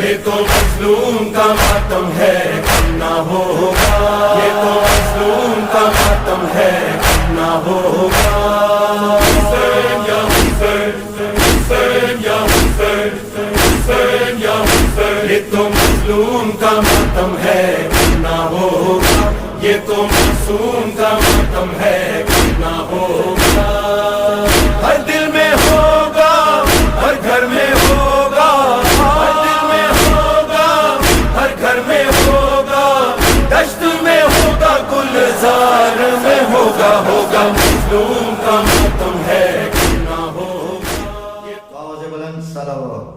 یہ تو مظلوم کا ماتم ہے کم نہ ہوگا، یہ تو مظلوم کا ماتم ہے کم نہ ہوگا۔ حسین یا حسین، حسین یا حسین، حسین یا حسین، یہ تو مظلوم کا ماتم ہے کم نہ ہوگا، یہ تو معصوم کا ماتم ہے کم نہ ہوگا۔ ہر دل میں ہوگا، ہر گھر میں ہوگا، ہر دل میں ہوگا، ہر گھر میں ہوگا، دشت میں ہوگا، گلزار میں ہوگا، ہوگا مظلوم کا ماتم ہے کم نہ ہوگا۔ آواز بلند صلوات۔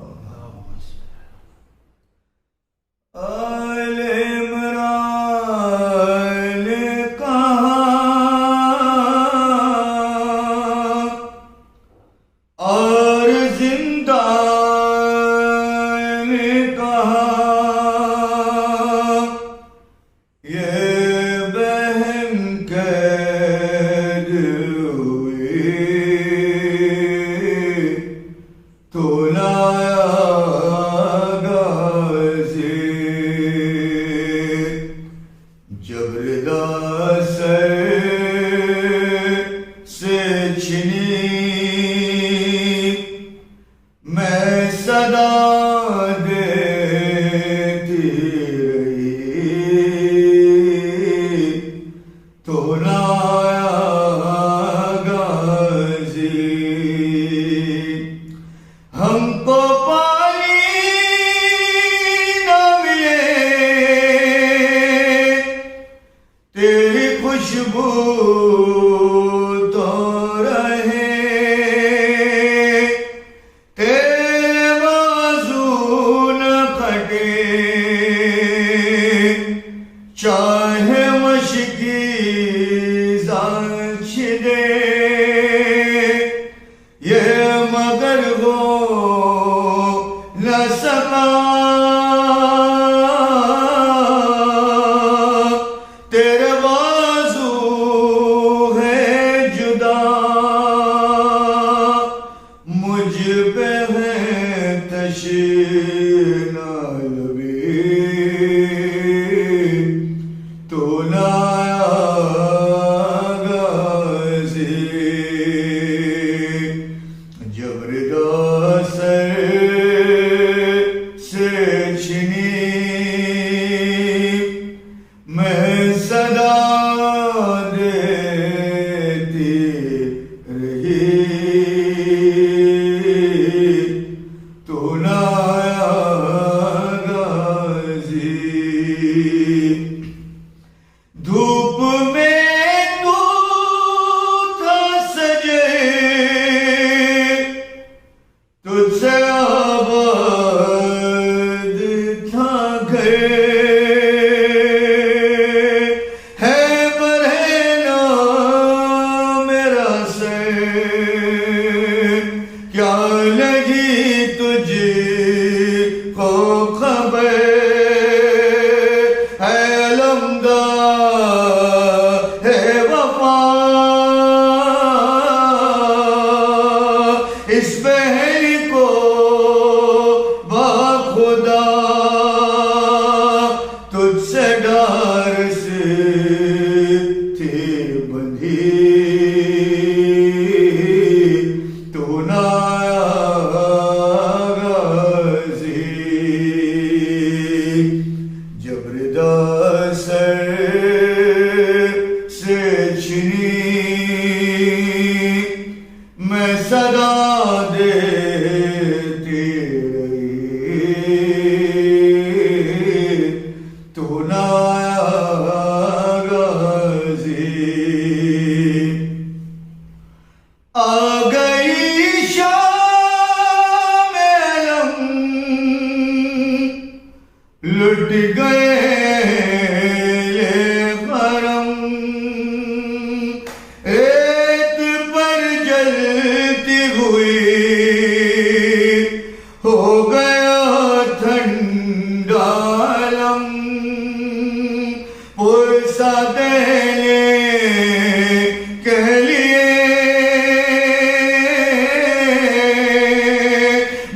آل عمران کہاں اور زندان کہاں، یہ بہن قید ہوئی تو لایا سے چھنی میں صدا دیتی رہی تو لایا غازی، ہم کو پانی نہ ملے تیری خوشبو تو رہے، تیرے بازو نہ کٹے، چاہے مشکی زانچ دے، یہ مگر ہو نہ سکا تیرے بازو ہے جدا، مجھ پہ ہے تشنہ لبی تو لایا غازی، زبردست سے چھنی میں صدا دیتی رہی تو لایا غازی، دھوپ میں تو تھا سجے تجھ سے آباد تھا گھر، کیا لگی تجھ کو خبر ہے علمدار ہے وفا، اس بہن کو باخدا تجھ سے ڈار سے تھی بندھی تو لایا غازی، زبردست سے چھنی میں صدا دیتی رہی تو لایا غازی، آ گئی شام علم لٹ گئے یہ حرم، ریت پر جلتی ہوئی ہو گیا ٹھنڈا علم، پرسا دینے کے لیے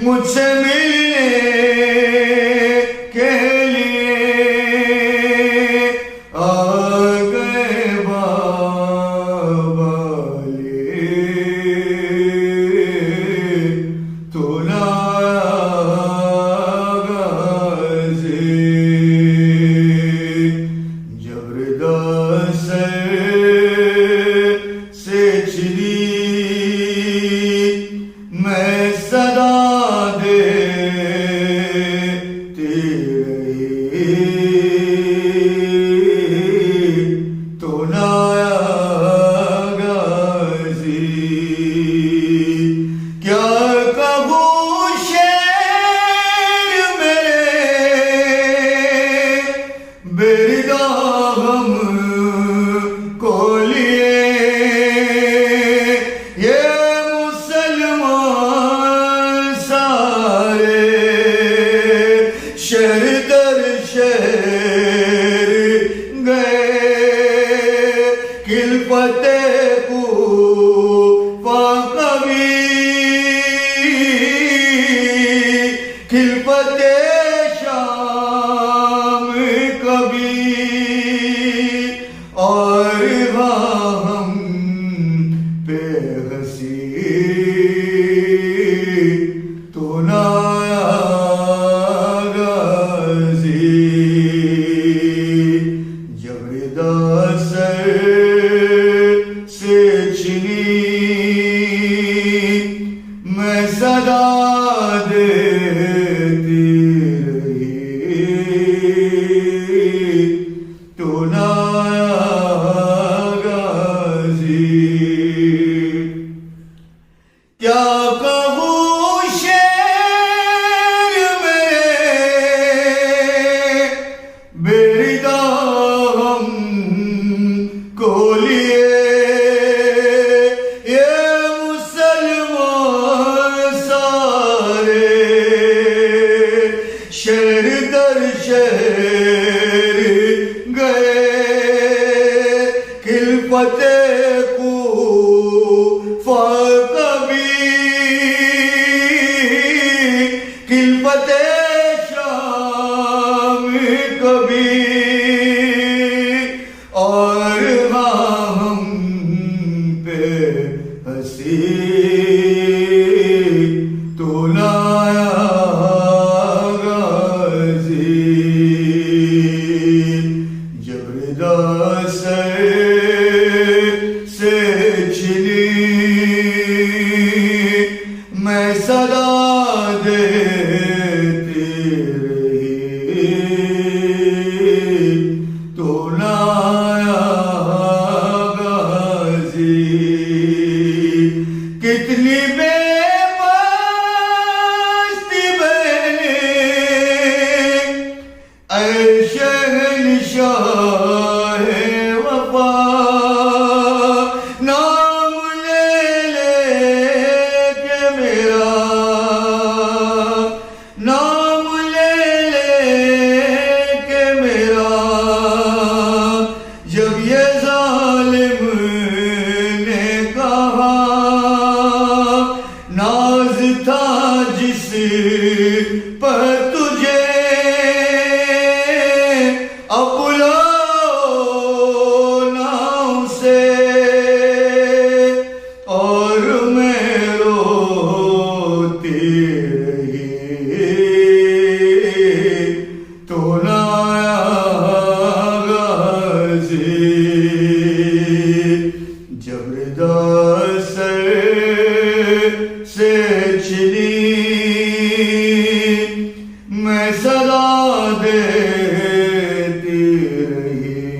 مجھ سے ملنے کیا کہوں شعر میرے بردا ہم کو لیے یہ مسلمان سارے شہر در شہر گئے خلفت کوفہ کبھی خلفت شام کبھی اور ہم پہ ہنسی تو نہ میں صدا دیتی رہی تو نہ غازی کیا کہوں شعر میں بردا ہم کو لیے شہر در شہر گئے خلفت کوفہ کبھی خلفت شام کبھی اور ہم پہ ہنسی تو نہ میں صدا دیتی رہی تو نہ غازی کتنی بے بستی بہنیں اے شہنشاہ وفا نام لے لے کے میرا نام لے لے کے میرا جب یہ ظالم نے کہا ناز تھا جس پر تجھے اب نام سے اور میں روتی رہی تو نہ غازی جب ردا سر سے چلی میں صدا دیتی رہی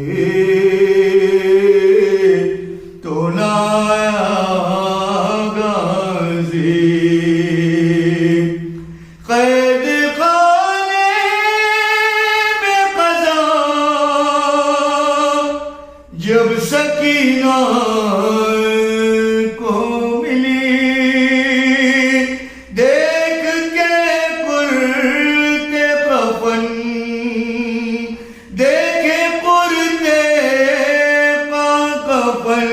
تو نہ غازی قید خانے میں قضا جب سکینہ کو ملی دیکھ کے کرتے کفن دیکھے کرتے کا کفن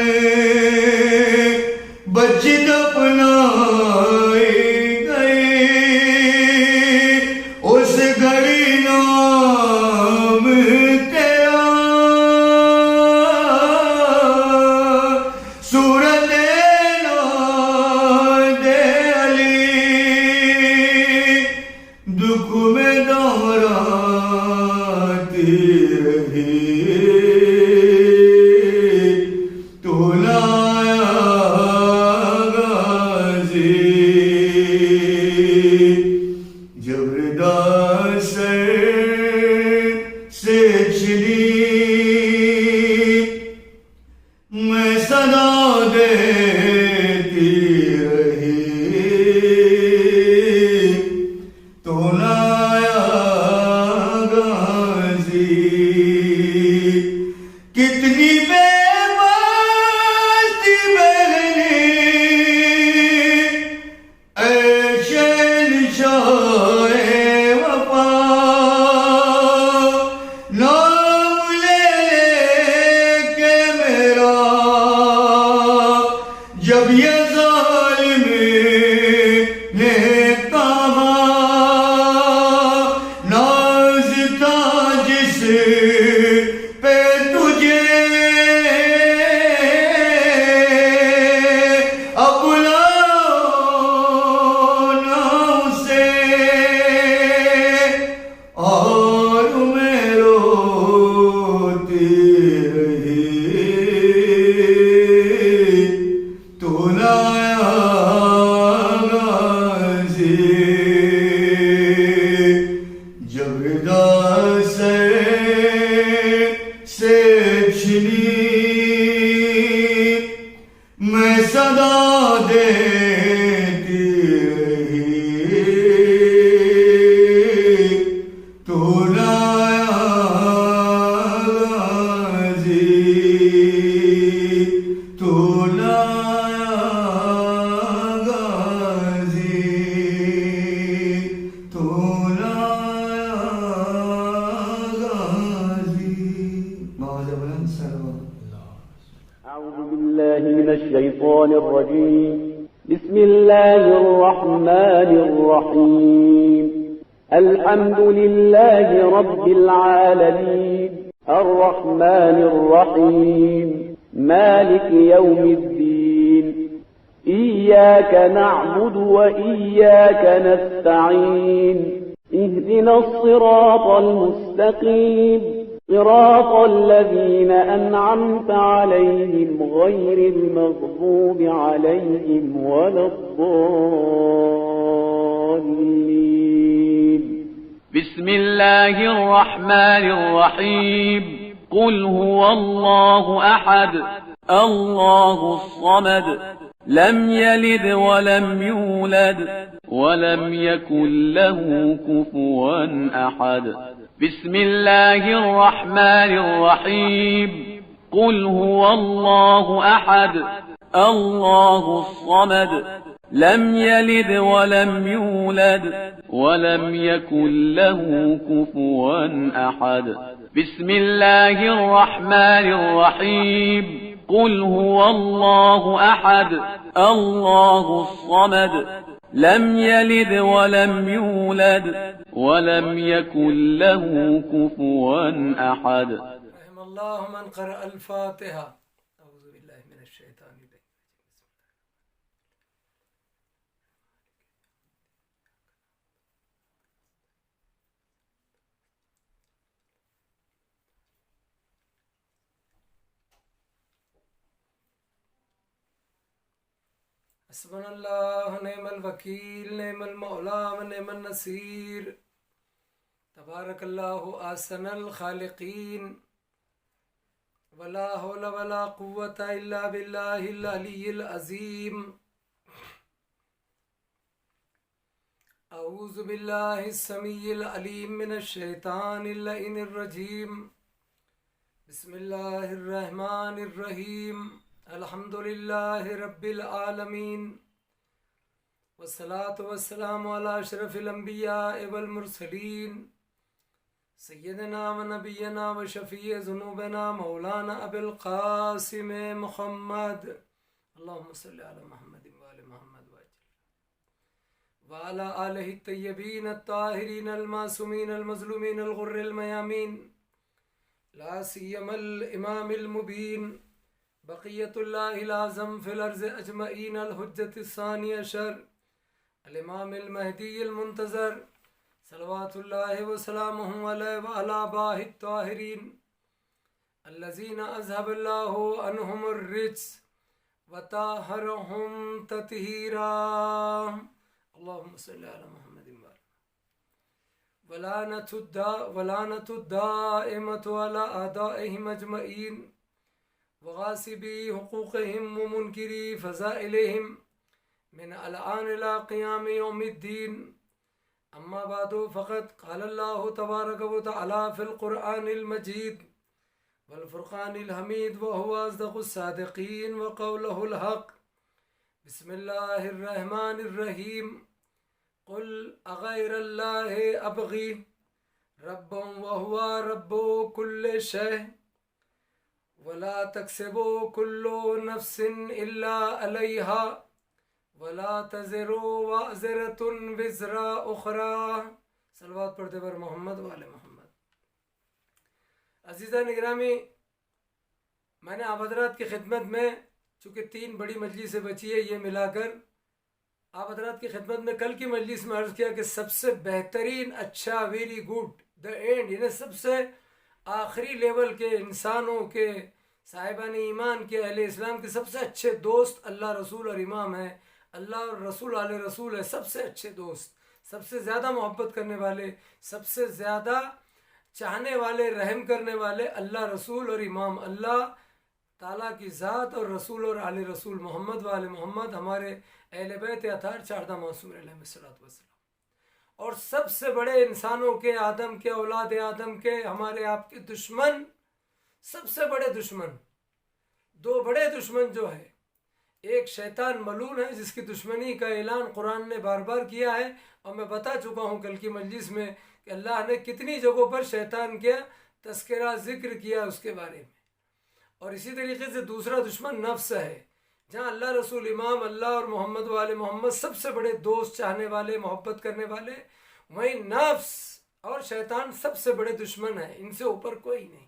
بچ دفنائی گئی اس گھڑی نام تیرا صورت ناد علی دکھ میں دہراتی رہی تو نہ غازی جب ردا سر سے چلی میں صدا دیتی رہی الشيطان الرجيم. بسم الله الرحمن الرحيم. الحمد لله رب العالمين الرحمن الرحيم مالك يوم الدين. إياك نعبد وإياك نستعين. اهدنا الصراط المستقيم صراط الذين أنعمت عليهم غير المغضوب عليهم ولا الضالين. بسم الله الرحمن الرحيم. قل هو الله أحد الله الصمد لم يلد ولم يولد ولم يكن له كفوا أحد. بسم الله الرحمن الرحيم. قل هو الله أحد الله الصمد لم يلد ولم يولد ولم يكن له كفوا أحد. بسم الله الرحمن الرحيم. قل هو الله أحد الله الصمد لم يلد ولم يولد ولم يكن له كفوا أحد. رحم الله من قرأ الفاتحة. أعوذ بالله من الشيطان الرجيم. حسبنا الله نعم الوكيل نعم المولى ونعم النصير. تبارك الله أحسن الخالقين. ولا حول ولا قوة إلا بالله العلي العظيم. أعوذ بالله السميع العليم من الشيطان اللعين الرجيم. بسم الله الرحمن الرحيم. الحمد لله رب العالمين والصلاة والسلام على أشرف الأنبياء والمرسلين سيدنا ونبينا وشفيع ذنوبنا مولانا أبي القاسم محمد. اللهم صل على محمد وآل محمد وعلى آله الطيبين الطاهرين المعصومين المظلومين الغر الميامين لا سيما الإمام المبين بقية الله الأعظم في الأرض أجمعين الحجة الثاني عشر الإمام المهدي المنتظر صلوات الله وسلامه عليه وعلى آبائه الطاهرين الذين أذهب الله عنهم الرجس وطهرهم تطهيرا. اللهم صل على محمد ولعنة الدائمة على أعدائهم أجمعين وغاصبي حقوقهم ومنكري فضائلهم من الآن إلى قيام يوم الدين. أما بعد فقد قال الله تبارك وتعالى في القرآن المجيد والفرقان الحميد وهو أصدق الصادقين وقوله الحق. بسم الله الرحمن الرحيم. قل أغير الله أبغي ربا وهو رب كل شيء ولا تكسب كل نفس إلا عليها ولا تزر وازرة وزر أخرى. صلوات پڑھتے پر محمد وآل محمد. عزیزان اکرامی، میں نے آپ حضرات کی خدمت میں چونکہ 3 بڑی مجلسیں بچی ہے یہ ملا کر آپ حضرات کی خدمت میں کل کی مجلس میں عرض کیا کہ سب سے بہترین اچھا ویری گڈ دا اینڈ یعنی سب سے آخری لیول کے انسانوں کے صاحبان ایمان کے اہل اسلام کے سب سے اچھے دوست اللہ رسول اور امام ہیں. اللہ اور رسول علیہ رسول ہے سب سے اچھے دوست، سب سے زیادہ محبت کرنے والے، سب سے زیادہ چاہنے والے، رحم کرنے والے اللہ رسول اور امام. اللہ تعالیٰ کی ذات اور رسول اور آل رسول محمد و آل محمد ہمارے اہل بیت اطہار 14 معصوم علیہ السلام. اور سب سے بڑے انسانوں کے آدم کے اولاد آدم کے ہمارے آپ کے دشمن، سب سے بڑے دشمن 2 بڑے دشمن جو ہے، ایک شیطان ملعون ہے جس کی دشمنی کا اعلان قرآن نے بار بار کیا ہے اور میں بتا چکا ہوں کل کی مجلس میں کہ اللہ نے کتنی جگہوں پر شیطان کا تذکرہ ذکر کیا اس کے بارے میں. اور اسی طریقے سے دوسرا دشمن نفس ہے. جہاں اللہ رسول امام اللہ اور محمد وال محمد سب سے بڑے دوست، چاہنے والے، محبت کرنے والے، وہیں نفس اور شیطان سب سے بڑے دشمن ہیں، ان سے اوپر کوئی نہیں۔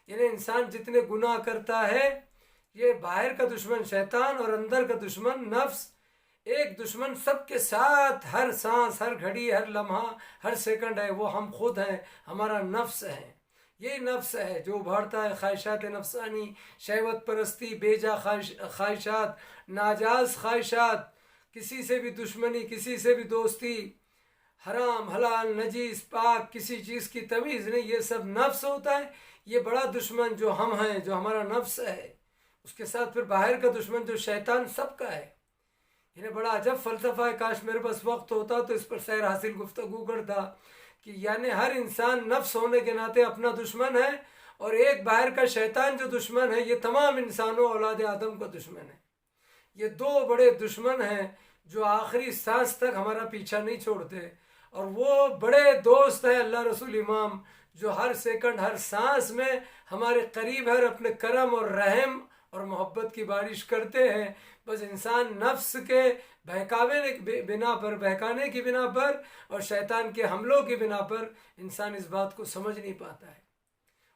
یعنی انسان جتنے گناہ کرتا ہے، یہ باہر کا دشمن شیطان اور اندر کا دشمن نفس، ایک دشمن سب کے ساتھ ہر سانس، ہر گھڑی، ہر لمحہ، ہر سیکنڈ ہے، وہ ہم خود ہیں، ہمارا نفس ہے۔ یہی نفس ہے جو ابھارتا ہے خواہشات نفسانی، شہوت پرستی، بیجا خواہشات، ناجائز خواہشات، کسی سے بھی دشمنی، کسی سے بھی دوستی، حرام حلال نجیس پاک، کسی چیز کی تمیز نہیں، یہ سب نفس ہوتا ہے۔ یہ بڑا دشمن جو ہم ہیں، جو ہمارا نفس ہے، اس کے ساتھ پھر باہر کا دشمن جو شیطان سب کا ہے۔ انہیں بڑا عجب فلسفہ ہے، کاش میرے پاس وقت ہوتا تو اس پر سیر حاصل گفتگو کرتا کہ یعنی ہر انسان نفس ہونے کے ناطے اپنا دشمن ہے، اور ایک باہر کا شیطان جو دشمن ہے، یہ تمام انسانوں اولاد آدم کا دشمن ہے۔ یہ دو بڑے دشمن ہیں جو آخری سانس تک ہمارا پیچھا نہیں چھوڑتے، اور وہ بڑے دوست ہیں اللہ رسول امام، جو ہر سیکنڈ ہر سانس میں ہمارے قریب ہے، اور اپنے کرم اور رحم اور محبت کی بارش کرتے ہیں۔ بس انسان نفس کے بہکانے کی بنا پر اور شیطان کے حملوں کی بنا پر انسان اس بات کو سمجھ نہیں پاتا ہے۔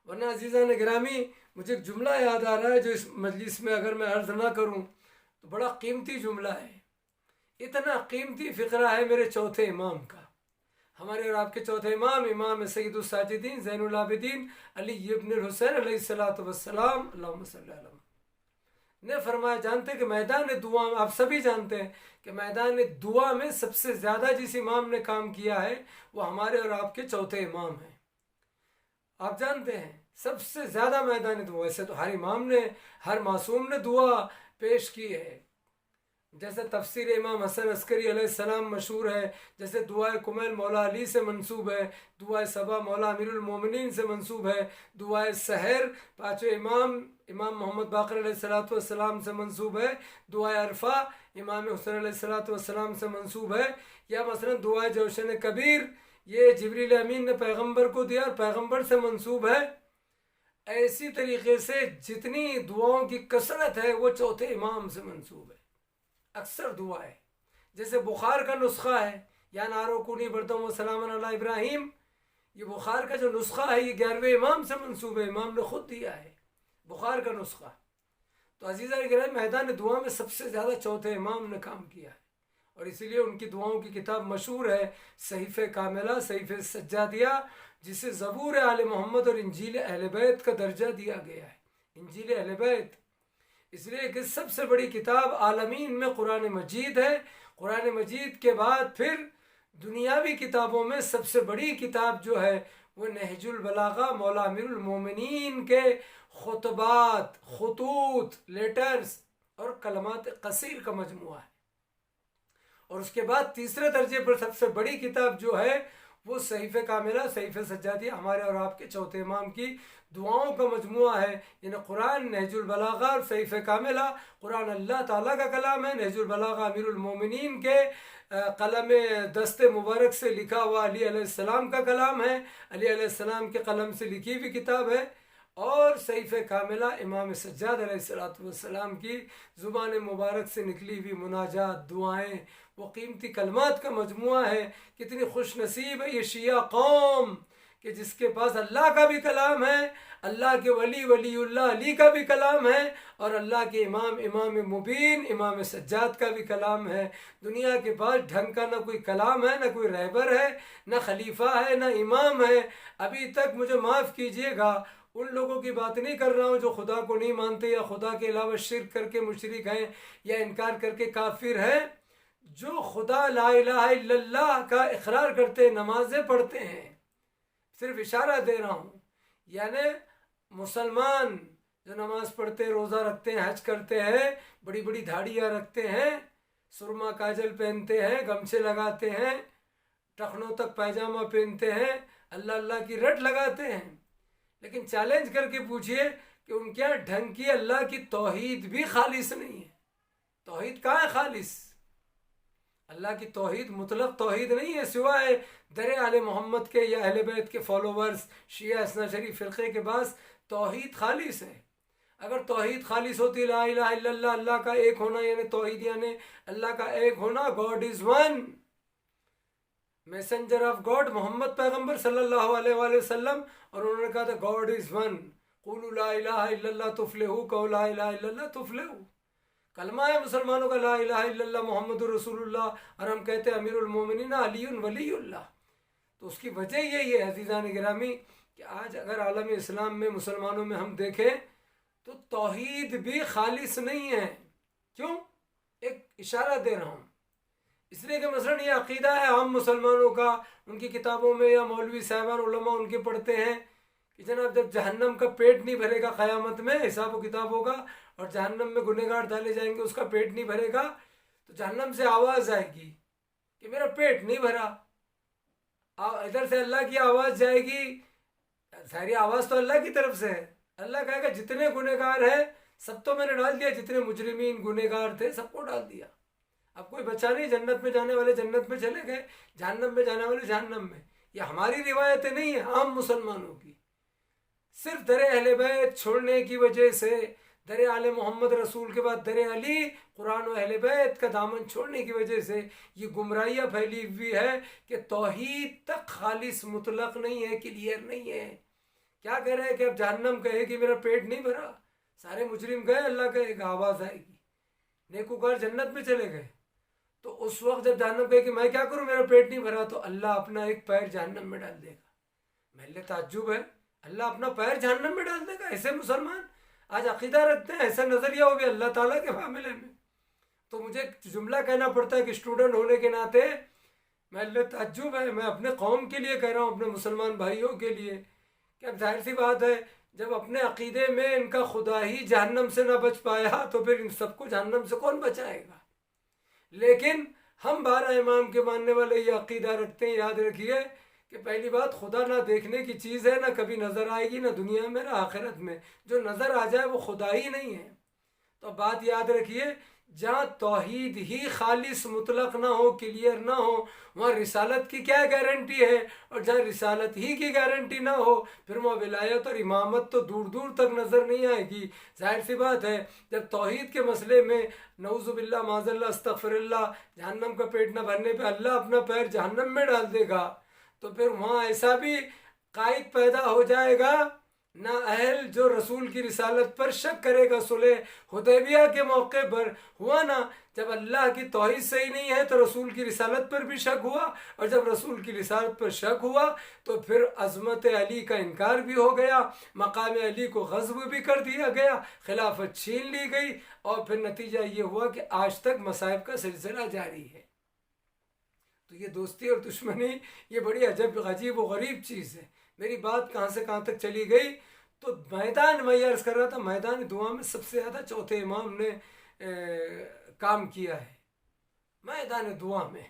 ورنہ عزیزان گرامی، مجھے ایک جملہ یاد آ رہا ہے جو اس مجلس میں اگر میں عرض نہ کروں تو بڑا قیمتی جملہ ہے، اتنا قیمتی فقرہ ہے میرے چوتھے امام کا، ہمارے اور آپ کے چوتھے امام، امام سید الساجدین زین العابدین علی ابن الحسین علیہ الصلوۃ والسلام، اللہم صلی علی محمد، نے فرمایا، جانتے کہ میدان دعا میں، آپ سبھی جانتے ہیں کہ میدان دعا میں سب سے زیادہ جس امام نے کام کیا ہے وہ ہمارے اور آپ کے چوتھے امام ہیں۔ آپ جانتے ہیں سب سے زیادہ میدان دعا، ویسے تو ہر امام نے، ہر معصوم نے دعا پیش کی ہے، جیسے تفسیر امام حسن عسکری علیہ السلام مشہور ہے، جیسے دعائے کمیل مولا علی سے منسوب ہے، دعائے صبا مولا امیر المومنین سے منسوب ہے، دعائے سحر پانچویں امام محمد باقر علیہ السلام سے منسوب ہے، دعائے عرفہ امام حسین علیہ السلام سے منسوب ہے، یا مثلا دعائے جوشن کبیر یہ جبریل امین نے پیغمبر کو دیا اور پیغمبر سے منسوب ہے۔ ایسی طریقے سے جتنی دعاؤں کی کثرت ہے وہ چوتھے امام سے منسوب ہے، اکثر دعا ہے۔ جیسے بخار کا نسخہ ہے، یا نارو کنی بردم و سلام علی ابراہیم، یہ بخار کا جو نسخہ ہے یہ 11ویں امام سے منسوب ہے، امام نے خود دیا ہے بخار کا نسخہ۔ تو عزیزہ گرامی، میدان دعا میں سب سے زیادہ چوتھے امام نے کام کیا ہے، اور اسی لیے ان کی دعاؤں کی کتاب مشہور ہے صحیفہ کاملہ، صحیفہ سجادیہ، جسے زبور آل محمد اور انجیل اہل بیت کا درجہ دیا گیا ہے۔ انجیل اہل بیت اس لیے کہ سب سے بڑی کتاب عالمین میں قرآن مجید ہے، قرآن مجید کے بعد پھر دنیاوی کتابوں میں سب سے بڑی کتاب جو ہے وہ نہج البلاغہ، مولا امیر المومنین کے خطبات، خطوط، لیٹرز اور کلمات قصیر کا مجموعہ ہے۔ اور اس کے بعد تیسرے درجے پر سب سے بڑی کتاب جو ہے وہ صحیفہ کاملہ، صحیفہ سجادیہ، ہمارے اور آپ کے چوتھے امام کی دعاؤں کا مجموعہ ہے۔ یعنی قرآن نہج البلاغہ اور صحیفہ کاملہ، قرآن اللہ تعالیٰ کا کلام ہے، نہج البلاغہ امیر المومنین کے قلم دست مبارک سے لکھا ہوا علی علیہ السلام کا کلام ہے، علی علیہ السلام کے قلم سے لکھی ہوئی کتاب ہے، اور صحیفہ کاملہ امام سجاد علیہ السلام کی زبان مبارک سے نکلی ہوئی مناجات، دعائیں، وہ قیمتی کلمات کا مجموعہ ہے۔ کتنی خوش نصیب ہے یہ شیعہ قوم کہ جس کے پاس اللہ کا بھی کلام ہے، اللہ کے ولی اللہ علی کا بھی کلام ہے، اور اللہ کے امام مبین امام سجاد کا بھی کلام ہے۔ دنیا کے پاس ڈھنگ کا نہ کوئی کلام ہے، نہ کوئی رہبر ہے، نہ خلیفہ ہے، نہ امام ہے۔ ابھی تک مجھے معاف کیجئے گا، ان لوگوں کی بات نہیں کر رہا ہوں جو خدا کو نہیں مانتے یا خدا کے علاوہ شرک کر کے مشرک ہیں یا انکار کر کے کافر ہیں، جو خدا لا الہ الا اللہ کا اقرار کرتے، نمازیں پڑھتے ہیں۔ صرف اشارہ دے رہا ہوں، یعنی مسلمان جو نماز پڑھتے، روزہ رکھتے ہیں، حج کرتے ہیں، بڑی بڑی دھاڑیاں رکھتے ہیں، سرما کاجل پہنتے ہیں، گمچھے لگاتے ہیں، ٹخنوں تک پائجامہ پہنتے ہیں، اللہ اللہ کی رٹ لگاتے ہیں، لیکن چیلنج کر کے پوچھئے کہ ان کے یہاں ڈھنگ کی اللہ کی توحید بھی خالص نہیں ہے۔ توحید کہاں ہے خالص؟ اللہ کی توحید مطلق توحید نہیں ہے، سوائے در آل محمد کے یا اہل بیت کے فالوورز، شیعہ اثنا عشری فرقے کے پاس توحید خالص ہے۔ اگر توحید خالص ہوتی، لا الہ الا اللہ، اللہ کا ایک ہونا، یعنی توحید یعنی اللہ کا ایک ہونا، God is one, messenger of God محمد پیغمبر صلی اللہ علیہ وآلہ وسلم، اور انہوں نے کہا تھا گاڈ از ون، قولوا لا الہ الا اللہ تفلحوا، کہو لا الہ الا اللہ تفلحوا، کلمہ ہے مسلمانوں کا لا الہ الا اللہ محمد رسول اللہ، اور ہم کہتے ہیں امیر المومنین علی ولی اللہ۔ تو اس کی وجہ یہی ہے عزیزان گرامی کہ آج اگر عالم اسلام میں مسلمانوں میں ہم دیکھیں تو توحید بھی خالص نہیں ہے۔ کیوں؟ ایک اشارہ دے رہا ہوں، اس لیے کہ مثلا یہ عقیدہ ہے عام مسلمانوں کا، ان کی کتابوں میں یا مولوی صاحبان علماء ان کے پڑھتے ہیں کہ جناب جب جہنم کا پیٹ نہیں بھرے گا قیامت میں، حساب و کتاب ہوگا اور جہنم میں گنہگار ڈالے جائیں گے، اس کا پیٹ نہیں بھرے گا تو جہنم سے آواز آئے گی کہ میرا پیٹ نہیں بھرا، ادھر سے اللہ کی آواز جائے گی، ساری آواز تو اللہ کی طرف سے ہے، اللہ کہے گا جتنے گنہگار ہیں سب تو میں نے ڈال دیا، جتنے مجرمین گنہگار تھے سب کو ڈال دیا، اب کوئی بچا نہیں، جنت میں جانے والے جنت میں چلے گئے، جہنم میں جانے والے جہنم میں۔ یہ ہماری روایتیں نہیں ہیں عام مسلمانوں کی، صرف در اہل بیت چھوڑنے کی وجہ سے، در آل محمد رسول کے بعد در علی قرآن و اہل بیت کا دامن چھوڑنے کی وجہ سے یہ گمراہیاں پھیلی ہوئی ہے کہ توحید تک خالص مطلق نہیں ہے، کلیئر نہیں ہے۔ کیا کہہ رہے ہیں کہ اب جہنم کہے کہ میرا پیٹ نہیں بھرا، سارے مجرم گئے، اللہ کہے گا آواز آئے گی، نیکوکار جنت میں چلے گئے، تو اس وقت جب جہنم کہے کہ میں کیا کروں میرا پیٹ نہیں بھرا، تو اللہ اپنا ایک پیر جہنم میں ڈال دے گا۔ محل تعجب ہے، اللہ اپنا پیر جہنم میں ڈال دے گا۔ ایسے مسلمان آج عقیدہ رکھتے ہیں، ایسا نظریہ ہو بھی اللہ تعالیٰ کے معاملے میں۔ تو مجھے جملہ کہنا پڑتا ہے کہ اسٹوڈنٹ ہونے کے ناطے محل تعجب ہے، میں اپنے قوم کے لیے کہہ رہا ہوں، اپنے مسلمان بھائیوں کے لیے، کہ اب ظاہر سی بات ہے جب اپنے عقیدے میں ان کا خدا ہی جہنم سے نہ بچ پایا تو پھر ان سب کو جہنم سے کون بچائے گا؟ لیکن ہم 12 امام کے ماننے والے یہ عقیدہ رکھتے ہیں، یاد رکھیے کہ پہلی بات خدا نہ دیکھنے کی چیز ہے، نہ کبھی نظر آئے گی، نہ دنیا میں نہ آخرت میں، جو نظر آ جائے وہ خدا ہی نہیں ہے۔ تو بات یاد رکھیے، جہاں توحید ہی خالص مطلق نہ ہو، کلیئر نہ ہو، وہاں رسالت کی کیا گارنٹی ہے؟ اور جہاں رسالت ہی کی گارنٹی نہ ہو پھر وہاں ولایت اور امامت تو دور دور تک نظر نہیں آئے گی۔ ظاہر سی بات ہے جب توحید کے مسئلے میں نعوذ باللہ معاذ اللہ استغفر اللہ جہنم کا پیٹ نہ بھرنے پہ اللہ اپنا پیر جہنم میں ڈال دے گا، تو پھر وہاں ایسا بھی قائد پیدا ہو جائے گا نہ اہل جو رسول کی رسالت پر شک کرے گا۔ صلح حدیبیہ کے موقع پر ہوا نا، جب اللہ کی توحید صحیح نہیں ہے تو رسول کی رسالت پر بھی شک ہوا، اور جب رسول کی رسالت پر شک ہوا تو پھر عظمت علی کا انکار بھی ہو گیا، مقام علی کو غصب بھی کر دیا گیا، خلافت چھین لی گئی، اور پھر نتیجہ یہ ہوا کہ آج تک مصائب کا سلسلہ جاری ہے۔ تو یہ دوستی اور دشمنی یہ بڑی عجیب و غریب چیز ہے۔ میری بات کہاں سے کہاں تک چلی گئی؟ تو میدان میں عرض کر رہا تھا، میدان دعا میں سب سے زیادہ چوتھے امام نے کام کیا ہے۔ میدان دعا میں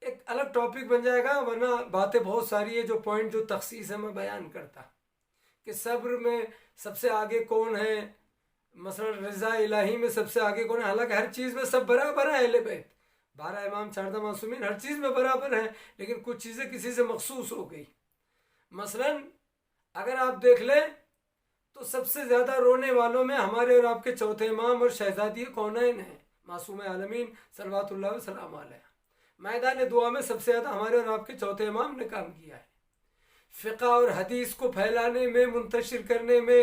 ایک الگ ٹاپک بن جائے گا، ورنہ باتیں بہت ساری ہے، جو پوائنٹ جو تخصیص ہے میں بیان کرتا کہ صبر میں سب سے آگے کون ہے، مثلا رضا الہی میں سب سے آگے کون ہے۔ حالانکہ ہر چیز میں سب برابر ہیں، اہل بیت 12 امام 14 معصومین ہر چیز میں برابر ہیں، لیکن کچھ چیزیں کسی سے مخصوص ہو گئی۔ مثلا اگر آپ دیکھ لیں تو سب سے زیادہ رونے والوں میں ہمارے اور آپ کے چوتھے امام اور شہزادی کونین ہیں، معصوم عالمین صلوات اللہ وسلام علیہ۔ میدان دعا میں سب سے زیادہ ہمارے اور آپ کے چوتھے امام نے کام کیا ہے، فقہ اور حدیث کو پھیلانے میں، منتشر کرنے میں،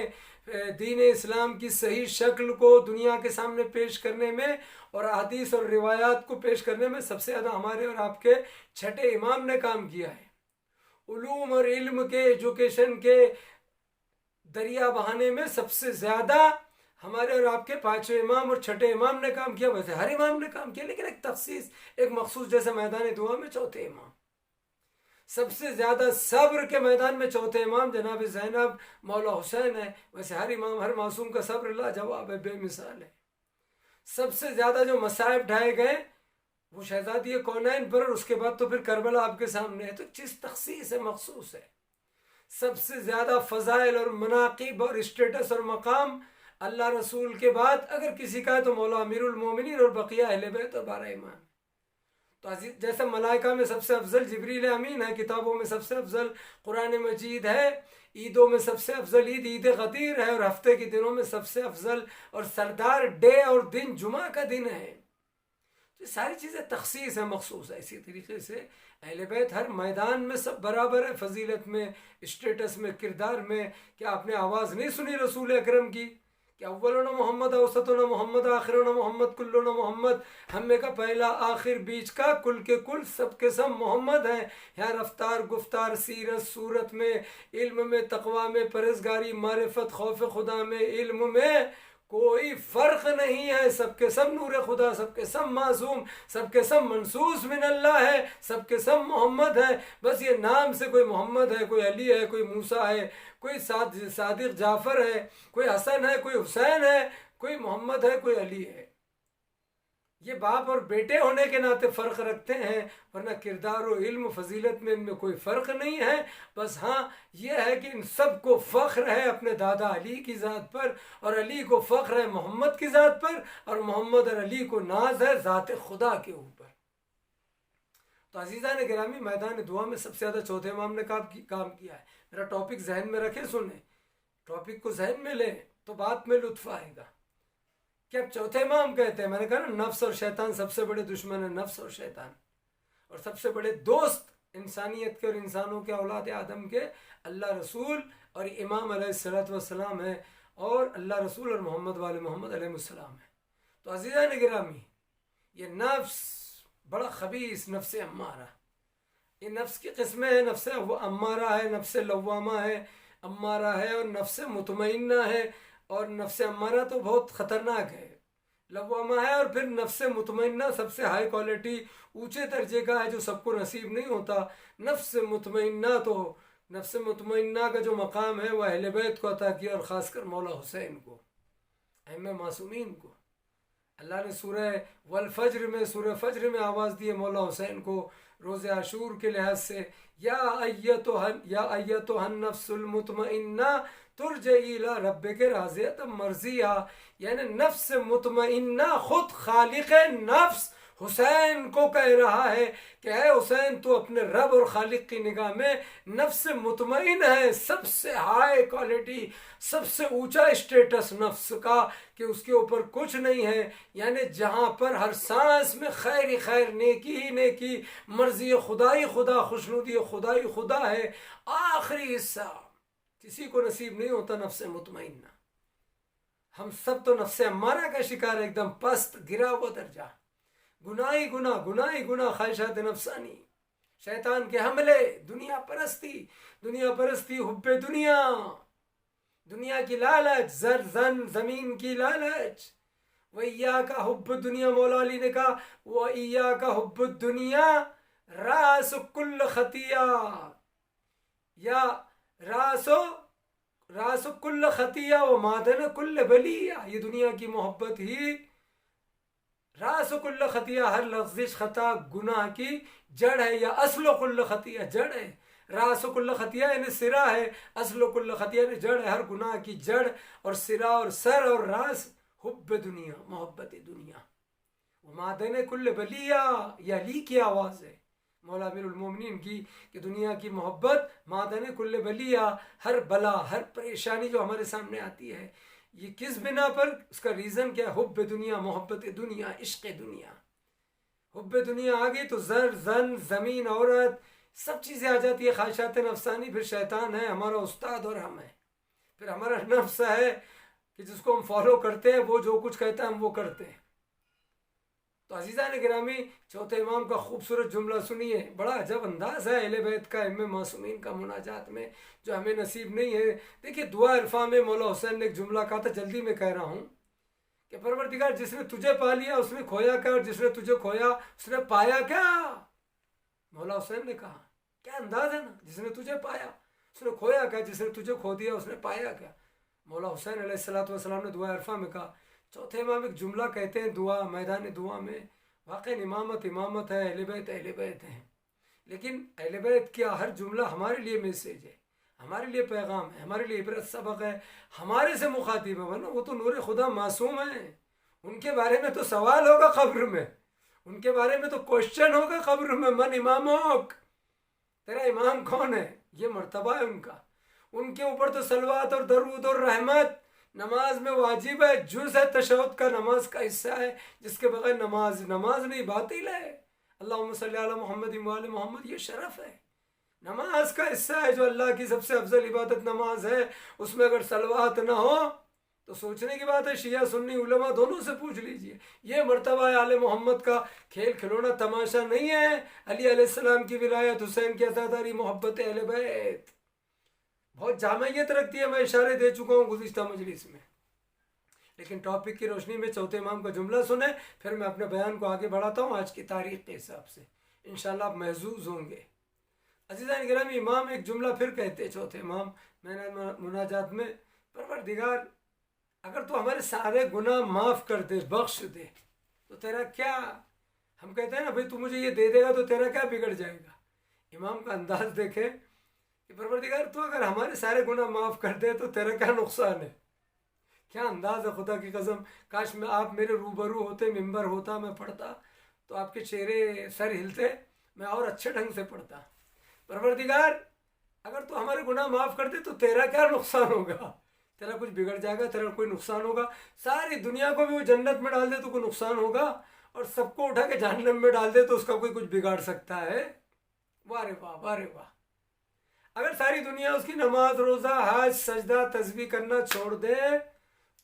دین اسلام کی صحیح شکل کو دنیا کے سامنے پیش کرنے میں، اور حدیث اور روایات کو پیش کرنے میں سب سے زیادہ ہمارے اور آپ کے چھٹے امام نے کام کیا ہے۔ علوم اور علم کے، ایجوکیشن کے دریا بہانے میں سب سے زیادہ ہمارے اور آپ کے 5 امام اور چھٹے امام نے کام کیا۔ ویسے ہر امام نے کام کیا، لیکن ایک تخصیص، ایک مخصوص، جیسے میدان دعا میں چوتھے امام۔ سب سے زیادہ صبر کے میدان میں چوتھے امام جناب زینب مولا حسین ہے۔ ویسے ہر امام، ہر معصوم کا صبر لاجواب ہے، بے مثال ہے۔ سب سے زیادہ جو مصائب ڈھائے گئے وہ شہزادی کونین پر، اور اس کے بعد تو پھر کربلا آپ کے سامنے ہے، تو چیز تخصیص ہے، مخصوص ہے۔ سب سے زیادہ فضائل اور مناقب اور اسٹیٹس اور مقام اللہ رسول کے بعد اگر کسی کا ہے تو مولا امیر المومنین اور بقیہ اہل بیت اور 12 امام۔ تو جیسے ملائکہ میں سب سے افضل جبریل امین ہے، کتابوں میں سب سے افضل قرآن مجید ہے، عیدوں میں سب سے افضل عید عید غدیر ہے، اور ہفتے کے دنوں میں سب سے افضل اور سردار ڈے اور دن جمعہ کا دن ہے۔ تو یہ ساری چیزیں تخصیص ہے، مخصوص ہے۔ اسی طریقے سے اہل بیت ہر میدان میں سب برابر ہے، فضیلت میں، اسٹیٹس میں، کردار میں۔ کیا آپ نے آواز نہیں سنی رسول اکرم کی کہ اولنا محمد اوسطنا محمد آخرنا محمد کلنا محمد، ہم میں کا پہلا آخر بیچ کا کل کے کل سب کے سب محمد ہیں۔ یہاں رفتار گفتار سیرت صورت میں، علم میں، تقوی میں، پرہیزگاری معرفت خوف خدا میں، علم میں کوئی فرق نہیں ہے، سب کے سب نور خدا، سب کے سب معصوم، سب کے سب منصوص من اللہ ہے، سب کے سب محمد ہے۔ بس یہ نام سے کوئی محمد ہے، کوئی علی ہے، کوئی موسیٰ ہے، کوئی صادق جعفر ہے، کوئی حسن ہے، کوئی حسین ہے، کوئی محمد ہے، کوئی علی ہے۔ یہ باپ اور بیٹے ہونے کے ناطے فرق رکھتے ہیں، ورنہ کردار و علم و فضیلت میں ان میں کوئی فرق نہیں ہے۔ بس ہاں یہ ہے کہ ان سب کو فخر ہے اپنے دادا علی کی ذات پر، اور علی کو فخر ہے محمد کی ذات پر، اور محمد اور علی کو ناز ہے ذات خدا کے اوپر۔ تو عزیزان گرامی، میدان دعا میں سب سے زیادہ چوتھے امام نے کام کیا ہے۔ میرا ٹاپک ذہن میں رکھیں، سنیں، ٹاپک کو ذہن میں لیں تو بات میں لطف آئے گا کہ اب چوتھے امام کہتے ہیں، میں نے کہا نا نفس اور شیطان سب سے بڑے دشمن ہیں، نفس اور شیطان، اور سب سے بڑے دوست انسانیت کے اور انسانوں کے اولاد آدم کے اللہ رسول اور امام علیہ السلام ہیں، اور اللہ رسول اور محمد والے محمد علیہ السلام ہیں۔ تو عزیزان گرامی، یہ نفس بڑا خبیث، نفس امارہ، یہ نفس کی قسمیں ہیں، نفس امارہ ہے، نفس لوامہ ہے، امارہ ہے، اور نفس مطمئنہ ہے، اور نفس امارہ تو بہت خطرناک ہے، لوامہ ہے، اور پھر نفس مطمئنہ سب سے ہائی کوالٹی اونچے درجے کا ہے جو سب کو نصیب نہیں ہوتا۔ نفس مطمئنہ کا جو مقام ہے وہ اہل بیت کو عطا کیا، اور خاص کر مولا حسین کو، ائمہ معصومین کو۔ اللہ نے سورہ والفجر میں، سورہ فجر میں آواز دی ہے مولا حسین کو روز عاشور کے لحاظ سے، یا ایتها النفس المطمئنہ ترجعی الی ربک راضیۃ مرضیہ، یعنی نفس مطمئنہ خود خالق نفس حسین کو کہہ رہا ہے کہ اے حسین تو اپنے رب اور خالق کی نگاہ میں نفس مطمئن ہے، سب سے ہائی کوالٹی، سب سے اونچا اسٹیٹس نفس کا، کہ اس کے اوپر کچھ نہیں ہے، یعنی جہاں پر ہر سانس میں خیر ہی خیر، نیکی ہی نیکی، مرضی خدا ہی خدا، خوشنودی خدا ہی خدا ہے۔ آخری حصہ کسی کو نصیب نہیں ہوتا نفس مطمئنہ۔ ہم سب تو نفس امارہ کا شکار ہے، ایک دم پست گرا ہوا درجہ، گناہ ہی گناہ، خواہشات نفسانی، شیطان کے حملے، دنیا پرستی، حب دنیا، دنیا کی لالچ، زر زن زمین کی لالچ۔ وَإِيَّاكَ حب دنیا، مولا علی نے کہا وَإِيَّاكَ حب الدنیا راس کل خطیہ، یا راس کل خطیہ و مادن کل بلیہ، یہ دنیا کی محبت ہی راس کل خطیہ، ہر لفظ خطا گناہ کی جڑ ہے، یا اصل کل خطیہ جڑ ہے۔ راس کل خطیہ یعنی سرا ہے، اصل کل خطیہ یعنی جڑ ہے، ہر گناہ کی جڑ اور سرا اور سر اور راس حب دنیا، محبت دنیا۔ مادن کل بلیہ، یہ علی کی آواز ہے، مولا امیر المومنین کی، کہ دنیا کی محبت مادن کل بلیہ، ہر بلا، ہر پریشانی جو ہمارے سامنے آتی ہے، یہ کس بنا پر؟ اس کا ریزن کیا ہے؟ حب دنیا، محبت دنیا، عشق دنیا۔ حب دنیا آ گئی تو زر زن زمین عورت سب چیزیں آ جاتی ہے، خواہشات نفسانی، پھر شیطان ہے ہمارا استاد اور ہم ہیں، پھر ہمارا نفس ہے کہ جس کو ہم فالو کرتے ہیں، وہ جو کچھ کہتا ہے ہم وہ کرتے ہیں۔ تو عزیزان گرامی، چوتھے امام کا خوبصورت جملہ سنیے، بڑا عجب انداز ہے اہل بیت کا، ائمہ معصومین کا مناجات میں، جو ہمیں نصیب نہیں ہے۔ دیکھیے دعا عرفاں میں مولا حسین نے ایک جملہ کہا تھا، جلدی میں کہہ رہا ہوں، کہ پروردگار جس نے تجھے پا لیا اس نے کھویا کیا، اور جس نے تجھے کھویا اس نے پایا کیا؟ مولا حسین نے کہا، کیا انداز ہے نا، جس نے تجھے پایا اس نے کھویا کیا، جس نے تجھے کھو دیا اس نے پایا کیا۔ مولا حسین علیہ السلام نے دعا عرفاں میں کہا، چوتھے امام ایک جملہ کہتے ہیں دعا میدان دعا میں، واقع امامت ہے، اہل بیت ہیں، لیکن اہل بیت کیا ہر جملہ ہمارے لیے میسیج ہے، ہمارے لیے پیغام ہے، ہمارے لیے عبرت سبق ہے، ہمارے سے مخاطب ہے، ورنہ وہ تو نور خدا معصوم ہیں، ان کے بارے میں تو سوال ہوگا قبر میں، ان کے بارے میں تو کوشچن ہوگا قبر میں، من امامک، تیرا امام کون ہے، یہ مرتبہ ہے ان کا، ان کے اوپر تو صلوات اور درود اور رحمت نماز میں واجب ہے، جز ہے، تشہد کا نماز کا حصہ ہے، جس کے بغیر نماز نہیں، باطل ہے۔ اللہم صلی علی محمد و آل محمد، یہ شرف ہے، نماز کا حصہ ہے، جو اللہ کی سب سے افضل عبادت نماز ہے، اس میں اگر صلوات نہ ہو تو سوچنے کی بات ہے۔ شیعہ سنی علماء دونوں سے پوچھ لیجئے، یہ مرتبہ آل محمد کا کھیل کھلونا تماشا نہیں ہے۔ علی علیہ السلام کی ولایت، حسین کی عزاداری، محبت اہل بیت بہت جامعیت رکھتی ہے، میں اشارے دے چکا ہوں گزشتہ مجلس میں، لیکن ٹاپک کی روشنی میں چوتھے امام کا جملہ سنیں، پھر میں اپنے بیان کو آگے بڑھاتا ہوں آج کی تاریخ کے حساب سے، انشاءاللہ آپ محظوظ ہوں گے۔ عزیزان گرامی، امام ایک جملہ پھر کہتے ہیں، چوتھے امام، میں نے مناجات میں، پروردگار اگر تو ہمارے سارے گناہ معاف کر دے، بخش دے، تو تیرا کیا، ہم کہتے ہیں نا بھئی تو مجھے یہ دے دے گا تو تیرا کیا بگڑ جائے گا۔ امام کا انداز دیکھیں کہ پروردگار تو اگر ہمارے سارے گناہ معاف کر دے تو تیرا کیا نقصان ہے۔ کیا انداز ہے، خدا کی قسم، کاش میں آپ میرے روبرو ہوتے، ممبر ہوتا، میں پڑھتا تو آپ کے چہرے سر ہلتے، میں اور اچھے ڈھنگ سے پڑھتا۔ پروردگار اگر تو ہمارے گناہ معاف کر دے تو تیرا کیا نقصان ہوگا، تیرا کچھ بگڑ جائے گا، تیرا کوئی نقصان ہوگا، ساری دنیا کو بھی وہ جنت میں ڈال دے تو کوئی نقصان ہوگا، اور سب کو اٹھا کے جہنم میں ڈال دے تو اس کا کوئی کچھ بگاڑ سکتا ہے؟ واہ رے واہ، واہ رے واہ۔ اگر ساری دنیا اس کی نماز، روزہ، حج، سجدہ، تسبیح کرنا چھوڑ دے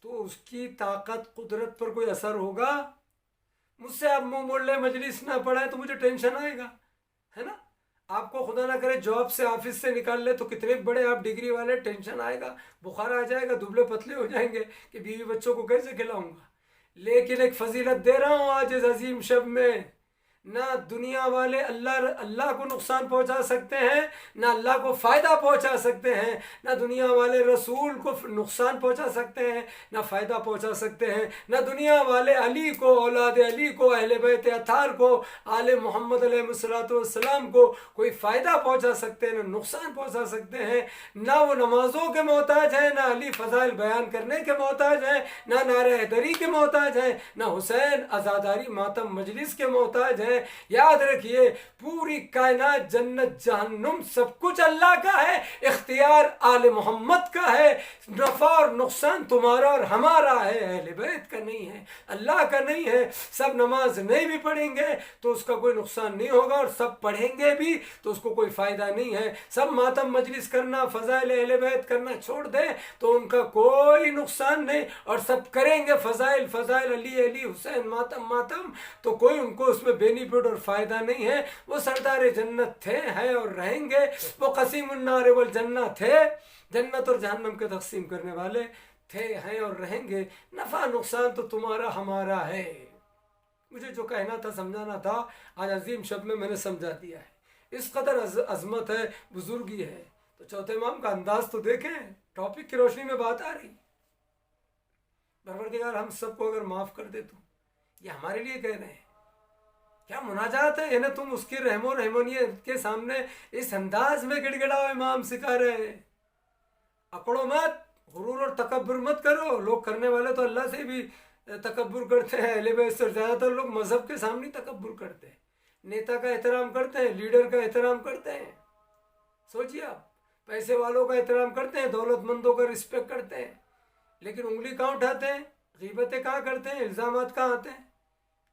تو اس کی طاقت، قدرت پر کوئی اثر ہوگا؟ مجھ سے آپ منہ موڑ لیں، مجلس نہ پڑھائیں تو مجھے ٹینشن آئے گا، ہے نا؟ آپ کو خدا نہ کرے جاب سے، آفس سے نکال لے تو کتنے بڑے آپ ڈگری والے، ٹینشن آئے گا، بخار آ جائے گا، دبلے پتلے ہو جائیں گے کہ بیوی بچوں کو کیسے کھلاؤں گا۔ لیکن ایک فضیلت دے رہا ہوں آج اس عظیم شب میں، نہ دنیا والے اللہ کو نقصان پہنچا سکتے ہیں، نہ اللہ کو فائدہ پہنچا سکتے ہیں، نہ دنیا والے رسول کو نقصان پہنچا سکتے ہیں، نہ فائدہ پہنچا سکتے ہیں، نہ دنیا والے علی کو، اولاد علی کو، اہل بیت اطہار کو، آل محمد علیہ السلام کو کوئی فائدہ پہنچا سکتے ہیں، نہ نقصان پہنچا سکتے ہیں۔ نہ وہ نمازوں کے محتاج ہیں، نہ علی فضائل بیان کرنے کے محتاج ہیں، نہ نعرہ حیدری کے محتاج ہیں، نہ حسین عزاداری ماتم مجلس کے محتاج ہیں۔ یاد رکھیے، پوری کائنات، جنت، جہنم، سب کچھ اللہ کا ہے، اختیار آل محمد کا ہے، نفع اور نقصان تمہارا اور ہمارا ہے، اہل بیت کا نہیں ہے، اللہ کا نہیں ہے۔ سب نماز نہیں بھی پڑھیں گے تو اس کا کوئی نقصان نہیں ہوگا، اور سب پڑھیں گے بھی تو اس کو کوئی فائدہ نہیں ہے۔ سب ماتم مجلس کرنا، فضائل اہل بیت کرنا چھوڑ دیں تو ان کا کوئی نقصان نہیں، اور سب کریں گے فضائل علی حسین، ماتم، تو کوئی ان کو اس میں بینیفٹ اور فائدہ نہیں ہے۔ وہ سردار جنت تھے، ہیں اور رہیں گے، وہ قسیم النار والجنہ تھے، جنت اور جہنم کے تقسیم کرنے والے تھے، ہیں اور رہیں گے۔ نفع نقصان تو تمہارا ہمارا ہے۔ مجھے جو کہنا تھا، سمجھانا تھا، آج عظیم شب میں نے سمجھا دیا ہے۔ اس قدر عظمت ہے، بزرگی ہے۔ تو چوتھے امام کا انداز تو دیکھیں، ٹاپک کی روشنی میں بات آ رہی۔ پروردگار ہم سب کو اگر معاف کر دے تو یہ ہمارے لیے کہہ رہے ہیں، کیا مناجات ہے، یعنی تم اس کی رحم و رحمانیت کے سامنے اس انداز میں گڑ گڑاؤ، امام سکھا رہے ہیں۔ اکڑو مت، غرور اور تکبر مت کرو۔ لوگ کرنے والے تو اللہ سے بھی تکبر کرتے ہیں، اہل بیت سے زیادہ تر لوگ مذہب کے سامنے تکبر کرتے ہیں، نیتا کا احترام کرتے ہیں، لیڈر کا احترام کرتے ہیں۔ سوچیے آپ، پیسے والوں کا احترام کرتے ہیں، دولت مندوں کا رسپیکٹ کرتے ہیں، لیکن انگلی کہاں اٹھاتے ہیں، غیبتیں کہاں کرتے ہیں، الزامات کہاں آتے ہیں؟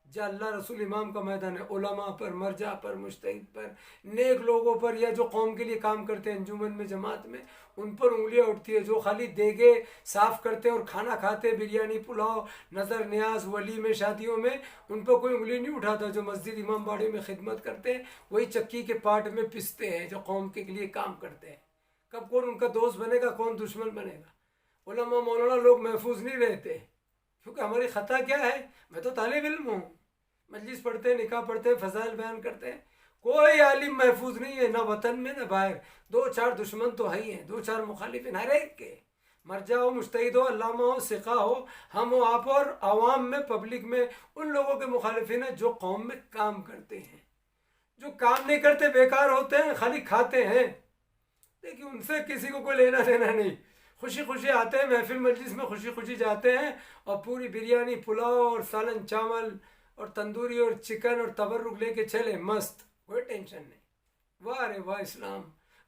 جا اللہ رسول امام کا میدان ہے، علماء پر، مرجع پر، مجتہد پر، نیک لوگوں پر، یا جو قوم کے لیے کام کرتے ہیں انجمن میں، جماعت میں، ان پر انگلیاں اٹھتی ہے۔ جو خالی دیگے صاف کرتے ہیں اور کھانا کھاتے، بریانی، پلاؤ، نظر نیاز، ولی میں، شادیوں میں، ان پر کوئی انگلی نہیں اٹھاتا۔ جو مسجد امام باڑے میں خدمت کرتے ہیں، وہی چکی کے پاٹ میں پستے ہیں، جو قوم کے لیے کام کرتے ہیں۔ کب کون ان کا دوست بنے گا، کون دشمن بنے گا؟ علماء مولانا لوگ محفوظ نہیں رہتے، کیونکہ ہماری خطا کیا ہے؟ میں تو طالب علم ہوں، مجلس پڑھتے ہیں، نکاح پڑھتے ہیں، فضائل بیان کرتے ہیں، کوئی عالم محفوظ نہیں ہے، نہ وطن میں نہ باہر۔ دو چار دشمن تو ہی ہیں، دو چار مخالف ہیں، ہر ایک کے، مرجع ہو، مجتہد ہو، علامہ ہو، ثقہ ہو، ہم ہو، آپ، اور عوام میں، پبلک میں، ان لوگوں کے مخالفین ہیں جو قوم میں کام کرتے ہیں۔ جو کام نہیں کرتے، بیکار ہوتے ہیں، خالی کھاتے ہیں، دیکھیے ان سے کسی کو کوئی لینا دینا نہیں، خوشی خوشی آتے ہیں محفل مجلس میں، خوشی خوشی جاتے ہیں، اور پوری بریانی، پلاؤ اور سالن چاول اور تندوری اور چکن اور تبرک لے کے چلے، مست، کوئی ٹینشن نہیں۔ واہ رے واہ اسلام،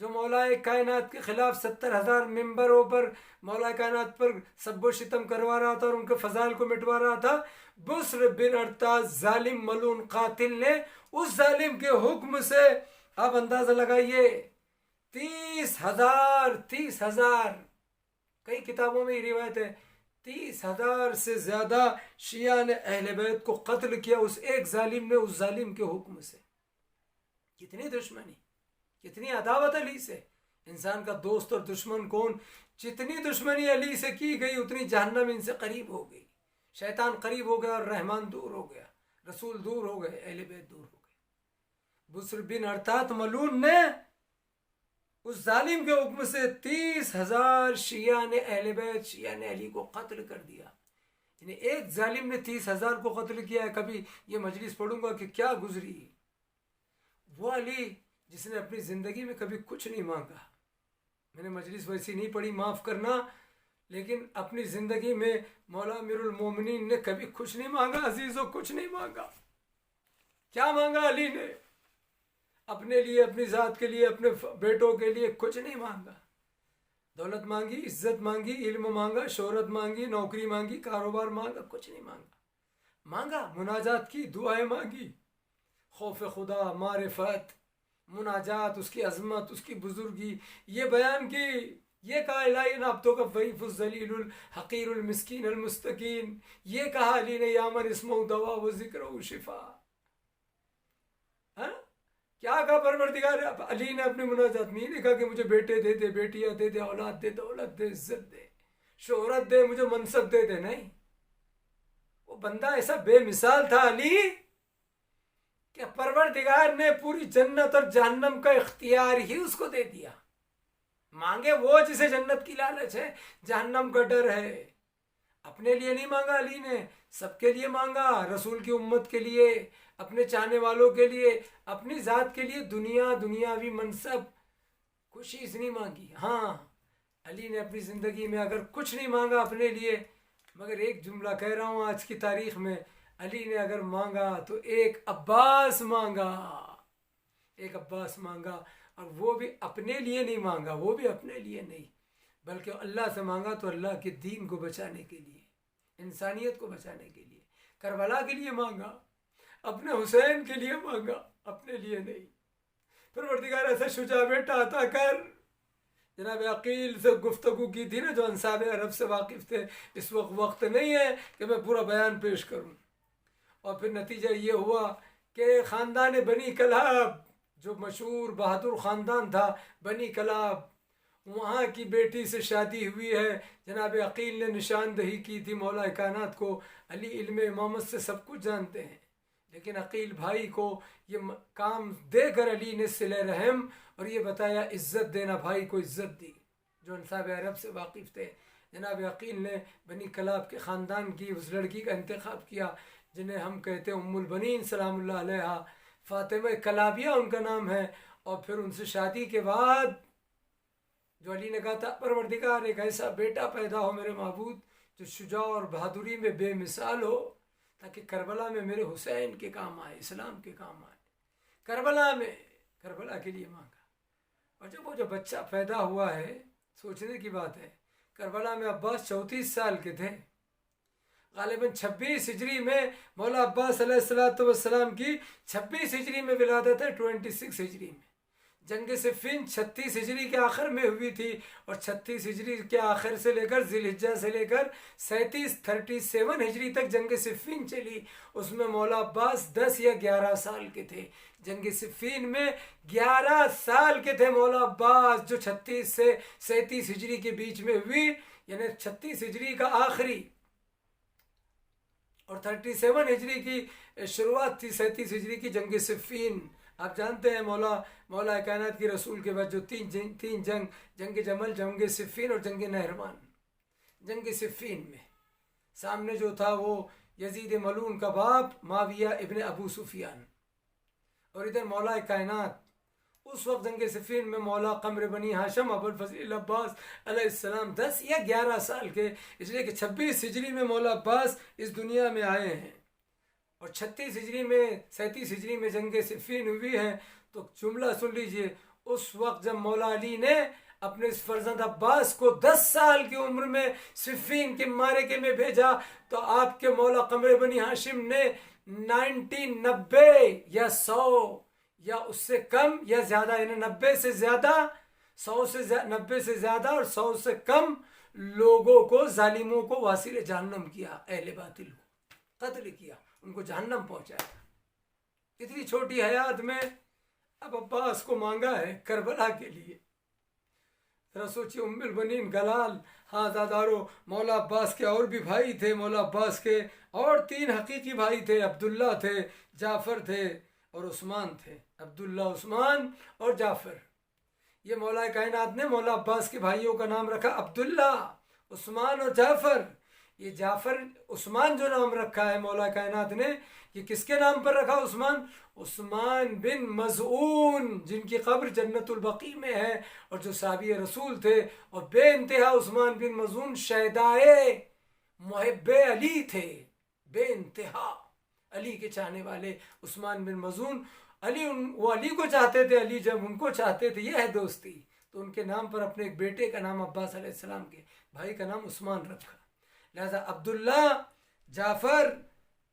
جو مولا کائنات کے خلاف 70,000 ممبروں پر مولا کائنات پر سب و شتم کروا رہا تھا اور ان کے فضائل کو مٹوا رہا تھا، بسر بن ارطاس ظالم ملعون قاتل نے اس ظالم کے حکم سے آپ اندازہ لگائیے 30,000 کئی کتابوں میں یہ روایت ہے 30,000 سے زیادہ شیعہ نے اہل بیت کو قتل کیا اس ایک ظالم نے، اس ظالم کے حکم سے۔ کتنی دشمنی، کتنی عداوت علی سے، انسان کا دوست اور دشمن کون، جتنی دشمنی علی سے کی گئی اتنی جہنم ان سے قریب ہو گئی، شیطان قریب ہو گیا اور رحمان دور ہو گیا، رسول دور ہو گئے، اہل بیت دور ہو گئے۔ بسر بن ارطاس ملعون نے اس ظالم کے حکم سے 30,000 شیعہ نے اہل بیت، شیعہ نے علی کو قتل کر دیا۔ یعنی ایک ظالم نے 30,000 کو قتل کیا ہے۔ کبھی یہ مجلس پڑھوں گا کہ کیا گزری، وہ علی جس نے اپنی زندگی میں کبھی کچھ نہیں مانگا۔ میں نے مجلس ویسی نہیں پڑھی، معاف کرنا، لیکن اپنی زندگی میں مولا امیر المومنین نے کبھی کچھ نہیں مانگا، عزیزوں کچھ نہیں مانگا۔ کیا مانگا علی نے؟ اپنے لیے، اپنی ذات کے لیے، اپنے بیٹوں کے لیے کچھ نہیں مانگا۔ دولت مانگی، عزت مانگی، علم مانگا، شہرت مانگی، نوکری مانگی، کاروبار مانگا، کچھ نہیں مانگا۔ مناجات کی، دعائیں مانگی، خوف خدا، معرفت، مناجات، اس کی عظمت، اس کی بزرگی یہ بیان کی، یہ کہا الہی نابتوں کا ضعیف الذلیل الحقیر المسکین المستکین، یہ کہا علی نے یا من اسمہ دوا و ذکر و شفا۔ کیا کہا پروردگار علی نے اپنی مناجات میں؟ نہیں کہا کہ مجھے بیٹے دے دے، بیٹیاں دے دے، اولاد دے، دولت دے، عزت دے، شہرت دے، مجھے منصب دے دے، نہیں۔ وہ بندہ ایسا بے مثال تھا علی کہ پروردگار نے پوری جنت اور جہنم کا اختیار ہی اس کو دے دیا۔ مانگے وہ جسے جنت کی لالچ ہے، جہنم کا ڈر ہے۔ اپنے لیے نہیں مانگا علی نے، سب کے لیے مانگا، رسول کی امت کے لیے، اپنے چاہنے والوں کے لیے، اپنی ذات کے لیے، دنیاوی منصب، خوشی سے نہیں مانگی۔ ہاں علی نے اپنی زندگی میں اگر کچھ نہیں مانگا اپنے لیے، مگر ایک جملہ کہہ رہا ہوں آج کی تاریخ میں، علی نے اگر مانگا تو ایک عباس مانگا، ایک عباس مانگا، اور وہ بھی اپنے لیے نہیں مانگا، وہ بھی اپنے لیے نہیں، بلکہ اللہ سے مانگا تو اللہ کے دین کو بچانے کے لیے، انسانیت کو بچانے کے لیے، کربلا کے لیے مانگا، اپنے حسین کے لیے مانگا، اپنے لیے نہیں۔ پروردگار ایسا شجاع بیٹا عطا کر۔ جناب عقیل سے گفتگو کی تھی نا، جو انصاب عرب سے واقف تھے، اس وقت نہیں ہے کہ میں پورا بیان پیش کروں۔ اور پھر نتیجہ یہ ہوا کہ خاندان بنی کلاب، جو مشہور بہادر خاندان تھا بنی کلاب، وہاں کی بیٹی سے شادی ہوئی ہے۔ جناب عقیل نے نشاندہی کی تھی مولا کائنات کو، علی علم امامت سے سب کچھ جانتے ہیں، لیکن عقیل بھائی کو یہ کام دے کر علی نے صلہ رحم اور یہ بتایا عزت دینا، بھائی کو عزت دی، جو انصاب عرب سے واقف تھے۔ جناب عقیل نے بنی کلاب کے خاندان کی اس لڑکی کا انتخاب کیا جنہیں ہم کہتے ہیں ام البنین سلام اللہ علیہا، فاطمہ کلابیہ ان کا نام ہے۔ اور پھر ان سے شادی کے بعد جو علی نے کہا تھا پروردگار ایک ایسا بیٹا پیدا ہو میرے معبود جو شجاع اور بہادری میں بے مثال ہو، تاکہ کربلا میں میرے حسین کے کام آئے، اسلام کے کام آئے۔ کربلا کے لیے مانگا، اور جب وہ جو بچہ پیدا ہوا ہے، سوچنے کی بات ہے، کربلا میں عباس 34 سال کے تھے، غالباً 26 ہجری میں مولا عباس علیہ السلام کی 26 ہجری میں ولادت ہے، 26 ہجری میں۔ جنگ صفین 36 ہجری کے آخر میں ہوئی تھی، اور 36 ہجری کے آخر سے لے کر ذی الحجہ سے لے کر 37 ہجری تک جنگ صفین چلی۔ اس میں مولا عباس 10 یا 11 سال کے تھے۔ جنگ صفین میں 11 سال کے تھے مولا عباس، جو 36 سے 37 ہجری کے بیچ میں ہوئی، یعنی 36 ہجری کا آخری اور 37 ہجری کی شروعات تھی 37 ہجری کی جنگ صفین۔ آپ جانتے ہیں مولا کائنات کی رسول کے بعد جو تین جنگ جمل، جنگ صفین اور جنگ نہروان۔ جنگ صفین میں سامنے جو تھا وہ یزید ملعون کا باپ معاویہ ابن ابو سفیان، اور ادھر مولا کائنات۔ اس وقت جنگ صفین میں مولا قمر بنی ہاشم ابو الفضل عباس علیہ السلام 10 یا 11 سال کے، اس لیے کہ 26 ہجری میں مولا عباس اس دنیا میں آئے ہیں، اور 37 ہجری میں جنگ صفین ہوئی ہے۔ تو جملہ سن لیجئے، اس وقت جب مولا علی نے اپنے اس فرزند عباس کو 10 سال کی عمر میں صفین کے معرکے میں بھیجا تو آپ کے مولا قمر بنی ہاشم نے 90 یا 100 یا اس سے کم یا زیادہ، یعنی 90 سے زیادہ، 90 سے زیادہ اور 100 سے کم لوگوں کو، ظالموں کو واصل جہنم کیا، اہل باطل کو قتل کیا، ان کو جہنم پہنچایا۔ اتنی چھوٹی حیات میں اب عباس کو مانگا ہے کربلا کے لیے۔ ذرا سوچیے، ام البنین گلال، ہاں زادارو، مولا عباس کے اور بھی بھائی تھے، مولا عباس کے اور 3 حقیقی بھائی تھے، عبداللہ تھے، جعفر تھے اور عثمان تھے، عبداللہ، عثمان اور جعفر۔ یہ مولا کائنات نے مولا عباس کے بھائیوں کا نام رکھا عبداللہ، عثمان اور جعفر۔ یہ جعفر، عثمان جو نام رکھا ہے مولا کائنات نے، یہ کس کے نام پر رکھا؟ عثمان بن مظعون، جن کی قبر جنت البقیع میں ہے اور جو صحابی رسول تھے، اور بے انتہا عثمان بن مظعون شہدائے محب علی تھے، بے انتہا علی کے چاہنے والے عثمان بن مظعون۔ وہ علی کو چاہتے تھے، علی جب ان کو چاہتے تھے، یہ ہے دوستی۔ تو ان کے نام پر اپنے ایک بیٹے کا نام، عباس علیہ السلام کے بھائی کا نام عثمان رکھا۔ لہذا عبداللہ، جعفر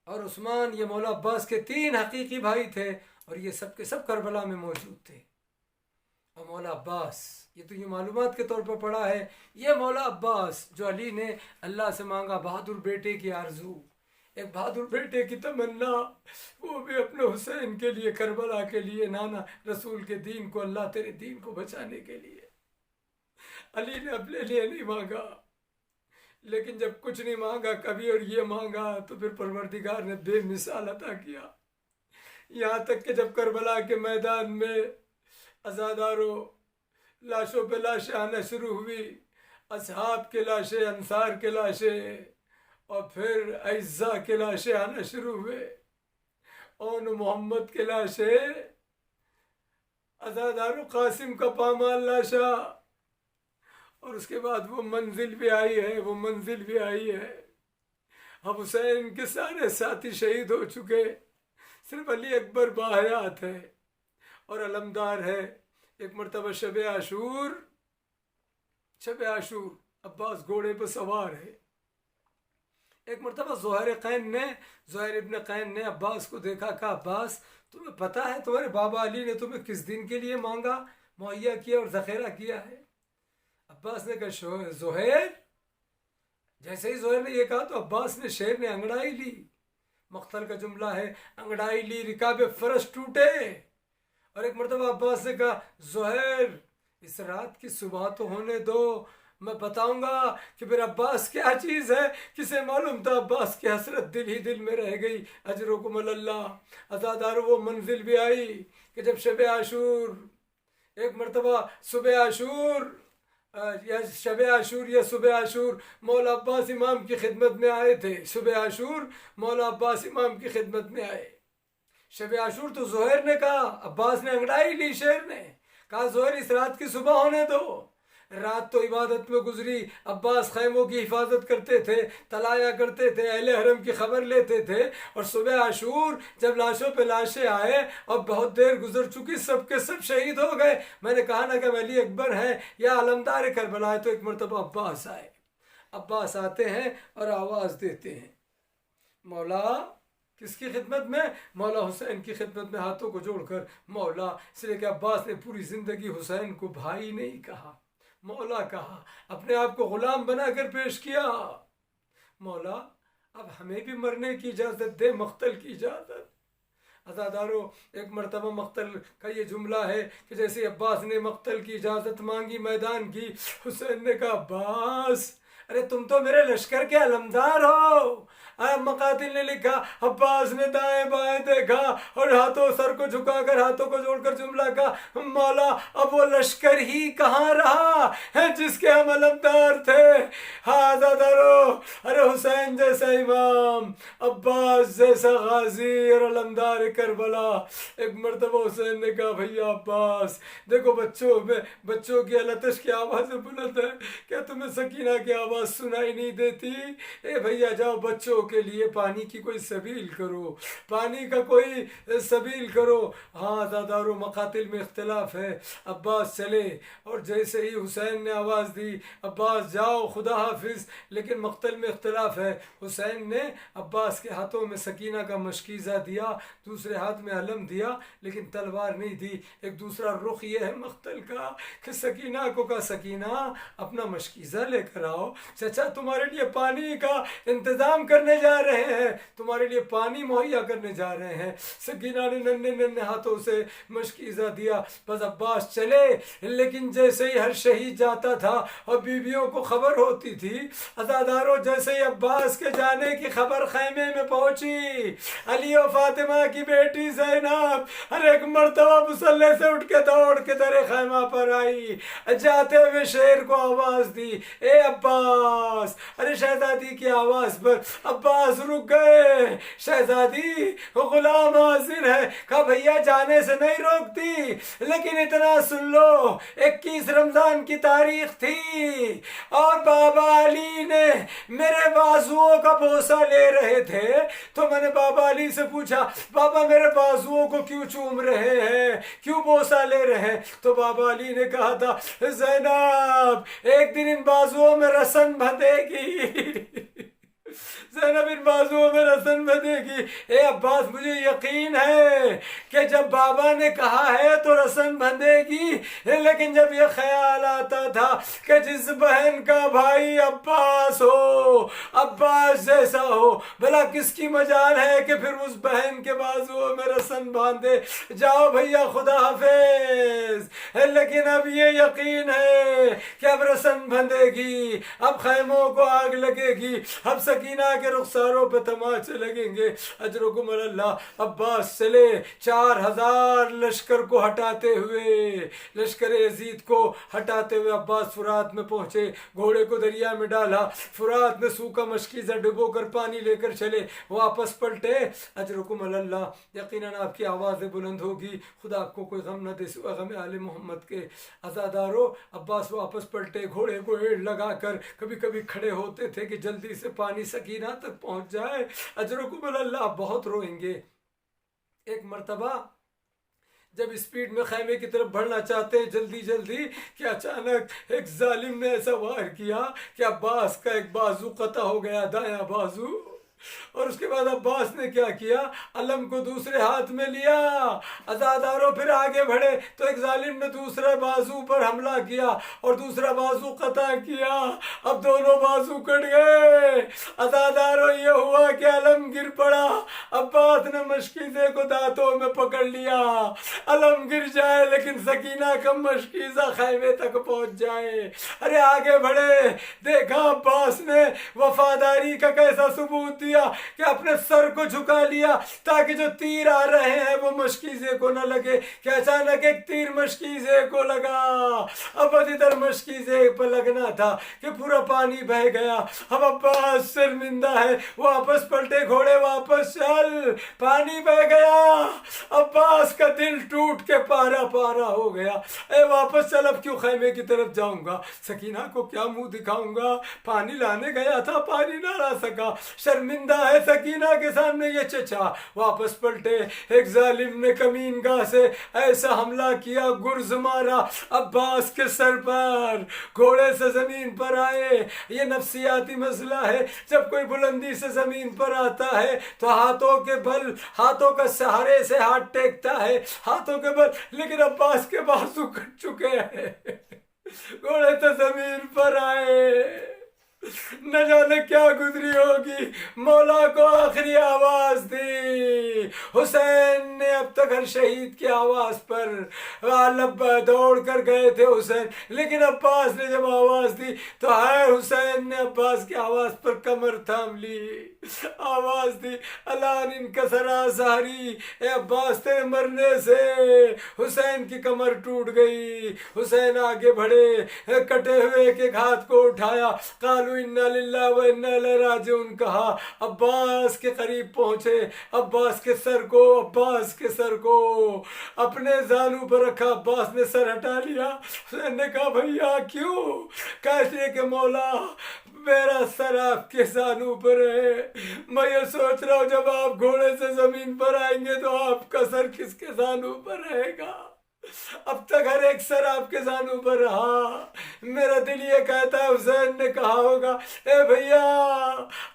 اور عثمان، یہ مولا عباس کے 3 حقیقی بھائی تھے، اور یہ سب کے سب کربلا میں موجود تھے۔ اور مولا عباس، یہ تو یہ معلومات کے طور پر پڑھا ہے، یہ مولا عباس جو علی نے اللہ سے مانگا بہادر بیٹے کی آرزو، ایک بہادر بیٹے کی تمنا، وہ بھی اپنے حسین کے لیے، کربلا کے لیے، نانا رسول کے دین کو، اللہ تیرے دین کو بچانے کے لیے۔ علی نے اپنے لیے نہیں مانگا، لیکن جب کچھ نہیں مانگا کبھی اور یہ مانگا تو پھر پروردگار نے بے مثال عطا کیا۔ یہاں تک کہ جب کربلا کے میدان میں عزاداروں لاشوں پہ لاشیں آنا شروع ہوئی، اصحاب کے لاشیں، انصار کے لاشیں، اور پھر اعزا کے لاشیں آنا شروع ہوئے، اون محمد کے لاشیں، عزاداروں قاسم کا پامال لاشا، اور اس کے بعد وہ منزل بھی آئی ہے، وہ منزل بھی آئی ہے۔ اب حسین کے سارے ساتھی شہید ہو چکے، صرف علی اکبر باحیات ہے اور علمدار ہے۔ ایک مرتبہ شب عاشور، عباس گھوڑے پہ سوار ہے۔ ایک مرتبہ زہیر ابن قین نے عباس کو دیکھا، کہا عباس تمہیں پتہ ہے تمہارے بابا علی نے تمہیں کس دن کے لیے مانگا، مہیا کیا اور ذخیرہ کیا ہے؟ عباس نے کہا زہیر۔ جیسے ہی زہیر نے یہ کہا تو عباس نے، شیر نے انگڑائی لی، مقتل کا جملہ ہے، انگڑائی لی، رکاب فرش ٹوٹے۔ اور ایک مرتبہ عباس نے کہا زہیر اس رات کی صبح تو ہونے دو، میں بتاؤں گا کہ پھر عباس کیا چیز ہے۔ کسے معلوم تھا عباس کی حسرت دل ہی دل میں رہ گئی۔ اجرکم اللہ۔ عزادارو، وہ منزل بھی آئی کہ جب شب عاشور، ایک مرتبہ صبح عاشور یا شب عاشور یا صبح عاشور، مولا عباس امام کی خدمت میں آئے تھے۔ صبح عاشور مولا عباس امام کی خدمت میں آئے۔ شب عاشور تو زہیر نے کہا، عباس نے انگڑائی لی، شیر نے کہا زہیر اس رات کی صبح ہونے دو۔ رات تو عبادت میں گزری، عباس خیموں کی حفاظت کرتے تھے، تلایا کرتے تھے، اہل حرم کی خبر لیتے تھے، اور صبح عاشور جب لاشوں پہ لاشیں آئے اور بہت دیر گزر چکی، سب کے سب شہید ہو گئے۔ میں نے کہا نا کہ علی اکبر ہے یا علمدار کربلا ہے، تو ایک مرتبہ عباس آئے۔ عباس آتے ہیں اور آواز دیتے ہیں، مولا کس کی خدمت میں؟ مولا حسین کی خدمت میں، ہاتھوں کو جوڑ کر مولا، اس لیے کہ عباس نے پوری زندگی حسین کو بھائی نہیں کہا، مولا کہا، اپنے آپ کو غلام بنا کر پیش کیا۔ مولا اب ہمیں بھی مرنے کی اجازت دے، مقتل کی اجازت۔ عزادارو، ایک مرتبہ مقتل کا یہ جملہ ہے کہ جیسے عباس نے مقتل کی اجازت مانگی میدان کی، حسین نے کہا عباس ارے تم تو میرے لشکر کے علمدار ہو۔ مقاتل نے لکھا، عباس نے دائیں بائیں دیکھا اور سر کو جھکا کر، ہاتھوں کو جوڑ کر جملہ کہا، مولا اب وہ لشکر ہی کہاں رہا ہے جس کے ہم علمدار تھے۔ عزادارو، ارے حسین جیسا امام، عباس جیسا غازی اور علمدار کربلا۔ ایک مرتبہ حسین نے کہا، بھیا عباس دیکھو بچوں کی التش کی آواز بلند ہے، کیا تمہیں سکینہ کی آواز سنائی نہیں دیتی؟ اے بھیا جاؤ بچوں کے لیے پانی کی کوئی سبیل کرو، پانی کا کوئی سبیل کرو۔ ہاں عزادارو، مقاتل میں اختلاف ہے۔ عباس چلے اور جیسے ہی حسین نے آواز دی عباس جاؤ خدا حافظ، لیکن مقتل میں اختلاف ہے۔ حسین نے عباس کے ہاتھوں میں سکینہ کا مشکیزہ دیا، دوسرے ہاتھ میں علم دیا، لیکن تلوار نہیں دی۔ ایک دوسرا رخ یہ ہے مقتل کا کہ سکینہ کو کہا سکینہ اپنا مشکیزہ لے کر آؤ، چچا تمہارے لیے پانی کا انتظام کرنے جا رہے ہیں، تمہارے لیے پانی مہیا کرنے جا رہے ہیں۔ سکینہ نے ننھے ننھے ہاتھوں سے مشکیزہ دیا۔ بس عباس چلے، لیکن جیسے ہی ہر شہید جاتا تھا اور بیویوں کو خبر ہوتی تھی، عزادارو جیسے ہی عباس کے جانے کی خبر خیمے میں پہنچی، علی و فاطمہ کی بیٹی زینب ہر ایک مرتبہ مسلح سے اٹھ کے دوڑ کے در خیمہ پر آئی، جاتے ہوئے شیر کو آواز دی، اے عباس۔ ارے شہزادی کی آواز پر عباس رک گئے۔ شہزادی غلام حاضر ہے، کہا بھیا جانے سے نہیں روکتی، لیکن اتنا سن لو 21 رمضان کی تاریخ تھی اور بابا علی نے میرے بازوؤں کا بوسہ لے رہے تھے، تو میں نے بابا علی سے پوچھا بابا میرے بازوؤں کو کیوں چوم رہے ہیں، کیوں بوسہ لے رہے ہیں؟ تو بابا علی نے کہا تھا زینب ایک دن ان بازوؤں میں رسن بندھے گی، زینب ان بازوؤں میں رسن بندھے گی۔ اے عباس مجھے یقین ہے کہ جب بابا نے کہا ہے تو رسن بندھے گی، لیکن جب یہ خیال آتا تھا کہ جس بہن کا بھائی عباس ہو، عباس جیسا ہو، بھلا کس کی مجال ہے کہ پھر اس بہن کے بازوؤں میں رسن باندھے۔ جاؤ بھیا خدا حافظ، لیکن اب یہ یقین ہے کہ اب رسن بندھے گی، اب خیموں کو آگ لگے گی، اب سکینہ کے رخساروں پہ تماچے لگیں گے۔ اجرکم اللہ۔ عباس چلے 4000 لشکر کو ہٹاتے ہوئے، لشکر یزید کو ہٹاتے ہوئے عباس فرات میں پہنچے، گھوڑے کو دریا میں ڈالا، فرات میں سوکھا مشکیزہ ڈبو کر پانی لے کر چلے، واپس پلٹے۔ اجرکم اللہ۔ یقیناً آپ کی آوازیں بلند ہوگی، خدا آپ کو کوئی غم نہ دے سوا غم آل محمد کے۔ عزادارو عباس واپس پلٹے، گھوڑے کو ایڑ لگا کر کبھی کبھی کھڑے ہوتے تھے کہ جلدی سے پانی سکینہ تک پہنچ جائے۔ اجرکم اللہ، بہت روئیں گے۔ ایک مرتبہ جب اسپیڈ میں خیمے کی طرف بڑھنا چاہتے ہیں جلدی جلدی، کہ اچانک ایک ظالم نے ایسا وار کیا کہ عباس کا ایک بازو قطع ہو گیا، دایاں بازو۔ اور اس کے بعد عباس نے کیا کیا، علم کو دوسرے ہاتھ میں لیا۔ عزاداروں پھر آگے بڑھے تو ایک ظالم نے دوسرے بازو پر حملہ کیا اور دوسرا بازو قطع کیا، اب دونوں بازو کٹ گئے۔ عزاداروں یہ ہوا کہ علم گر پڑا، عباس نے مشکیزے کو دانتوں میں پکڑ لیا، علم گر جائے لیکن سکینہ کا مشکیزہ خیمے تک پہنچ جائے۔ ارے آگے بڑھے، دیکھا عباس نے وفاداری کا کیسا ثبوت دیا کہ اپنے سر کو جھکا لیا تاکہ جو تیر آ رہے ہیں وہ مشکیزے کو نہ لگے، کہ اچانک ایک تیر مشکیزے کو لگا، اب ادھر مشکیزے پہ لگنا تھا کہ پورا پانی بہہ گیا۔ اب عباس شرمندہ ہے، واپس پلٹے، گھوڑے واپس چل، پانی بہہ گیا۔ عباس کا دل ٹوٹ کے پارا پارا ہو گیا، اے واپس چل، اب کیوں خیمے کی طرف جاؤں گا، سکینہ کو کیا منہ دکھاؤں گا، پانی لانے گیا تھا پانی نہ لا سکا، شرمندہ ہے سکینہ کے سامنے یہ چچا۔ واپس پلٹے، ایک ظالم نے کمین گاہ سے ایسا حملہ کیا، گرز مارا عباس کے سر پر، گھوڑے سے زمین پر آئے۔ یہ نفسیاتی مسئلہ ہے، جب کوئی بلندی سے زمین پر آتا ہے تو ہاتھوں کے بل، ہاتھوں کا سہارے سے ہاتھ ٹیکتا ہے، ہاتھوں کے بل، لیکن عباس کے بازو کٹ چکے ہیں، گھوڑے سے زمین پر آئے، نہ جانے کیا گزری ہوگی۔ مولا کو آخری آواز دی، حسین نے اب تک ہر شہید کی آواز پر دوڑ کر گئے تھے حسین، لیکن عباس نے جب آواز دی تو ہے حسین نے عباس کی آواز پر کمر تھام لی، آواز دی الان انکسر ظہری، اے عباس تیرے مرنے سے حسین کی کمر ٹوٹ گئی۔ حسین آگے بڑھے، کٹے ہوئے ایک ایک ہاتھ کو اٹھایا، قالوا انا للہ و انا الیہ راجعون کہا، عباس کے قریب پہنچے، عباس کے سر کو اپنے زانو پر رکھا، عباس نے سر ہٹا لیا۔ حسین نے کہا بھیا کیوں؟ کہتے کہ مولا میرا سر آپ کے زانوں پر ہے. میں یہ سوچ رہا ہوں جب آپ گھوڑے سے زمین پر آئیں گے تو آپ کا سر کس کے زانوں پر رہے گا؟ اب تک ہر ایک سر آپ کے زانوں پر رہا. میرا دل یہ کہتا ہے حسین نے کہا ہوگا اے بھیا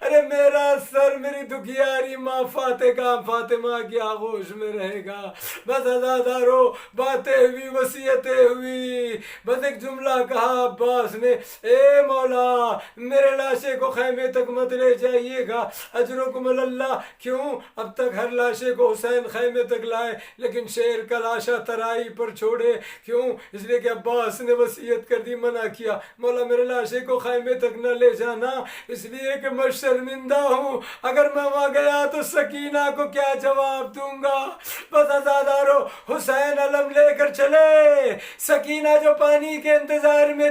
ارے میرا سر میری دکھیاری ماں فاطمہ کی آغوش میں رہے گا. بس عزادارو باتیں ہوئی وصیتیں ہوئی. بس ایک جملہ کہا عباس نے اے مولا میرے لاشے کو خیمے تک مت لے جائیے گا اجرکم اللہ. کیوں؟ اب تک ہر لاشے کو حسین خیمے تک لائے لیکن شیر کا لاشا ترائی پر چھوڑے. کیوں؟ اس لیے کہ عباس نے وصیت کر دی منع کیا مولا میرے لاشے کو خیمے تک نہ لے جانا اس لیے کہ میں شرمندہ ہوں. اگر میں وہاں گیا تو سکینہ کو کیا جواب دوں گا؟ بس عزادارو حسین علم لے کر چلے. سکینہ جو پانی کے انتظار میں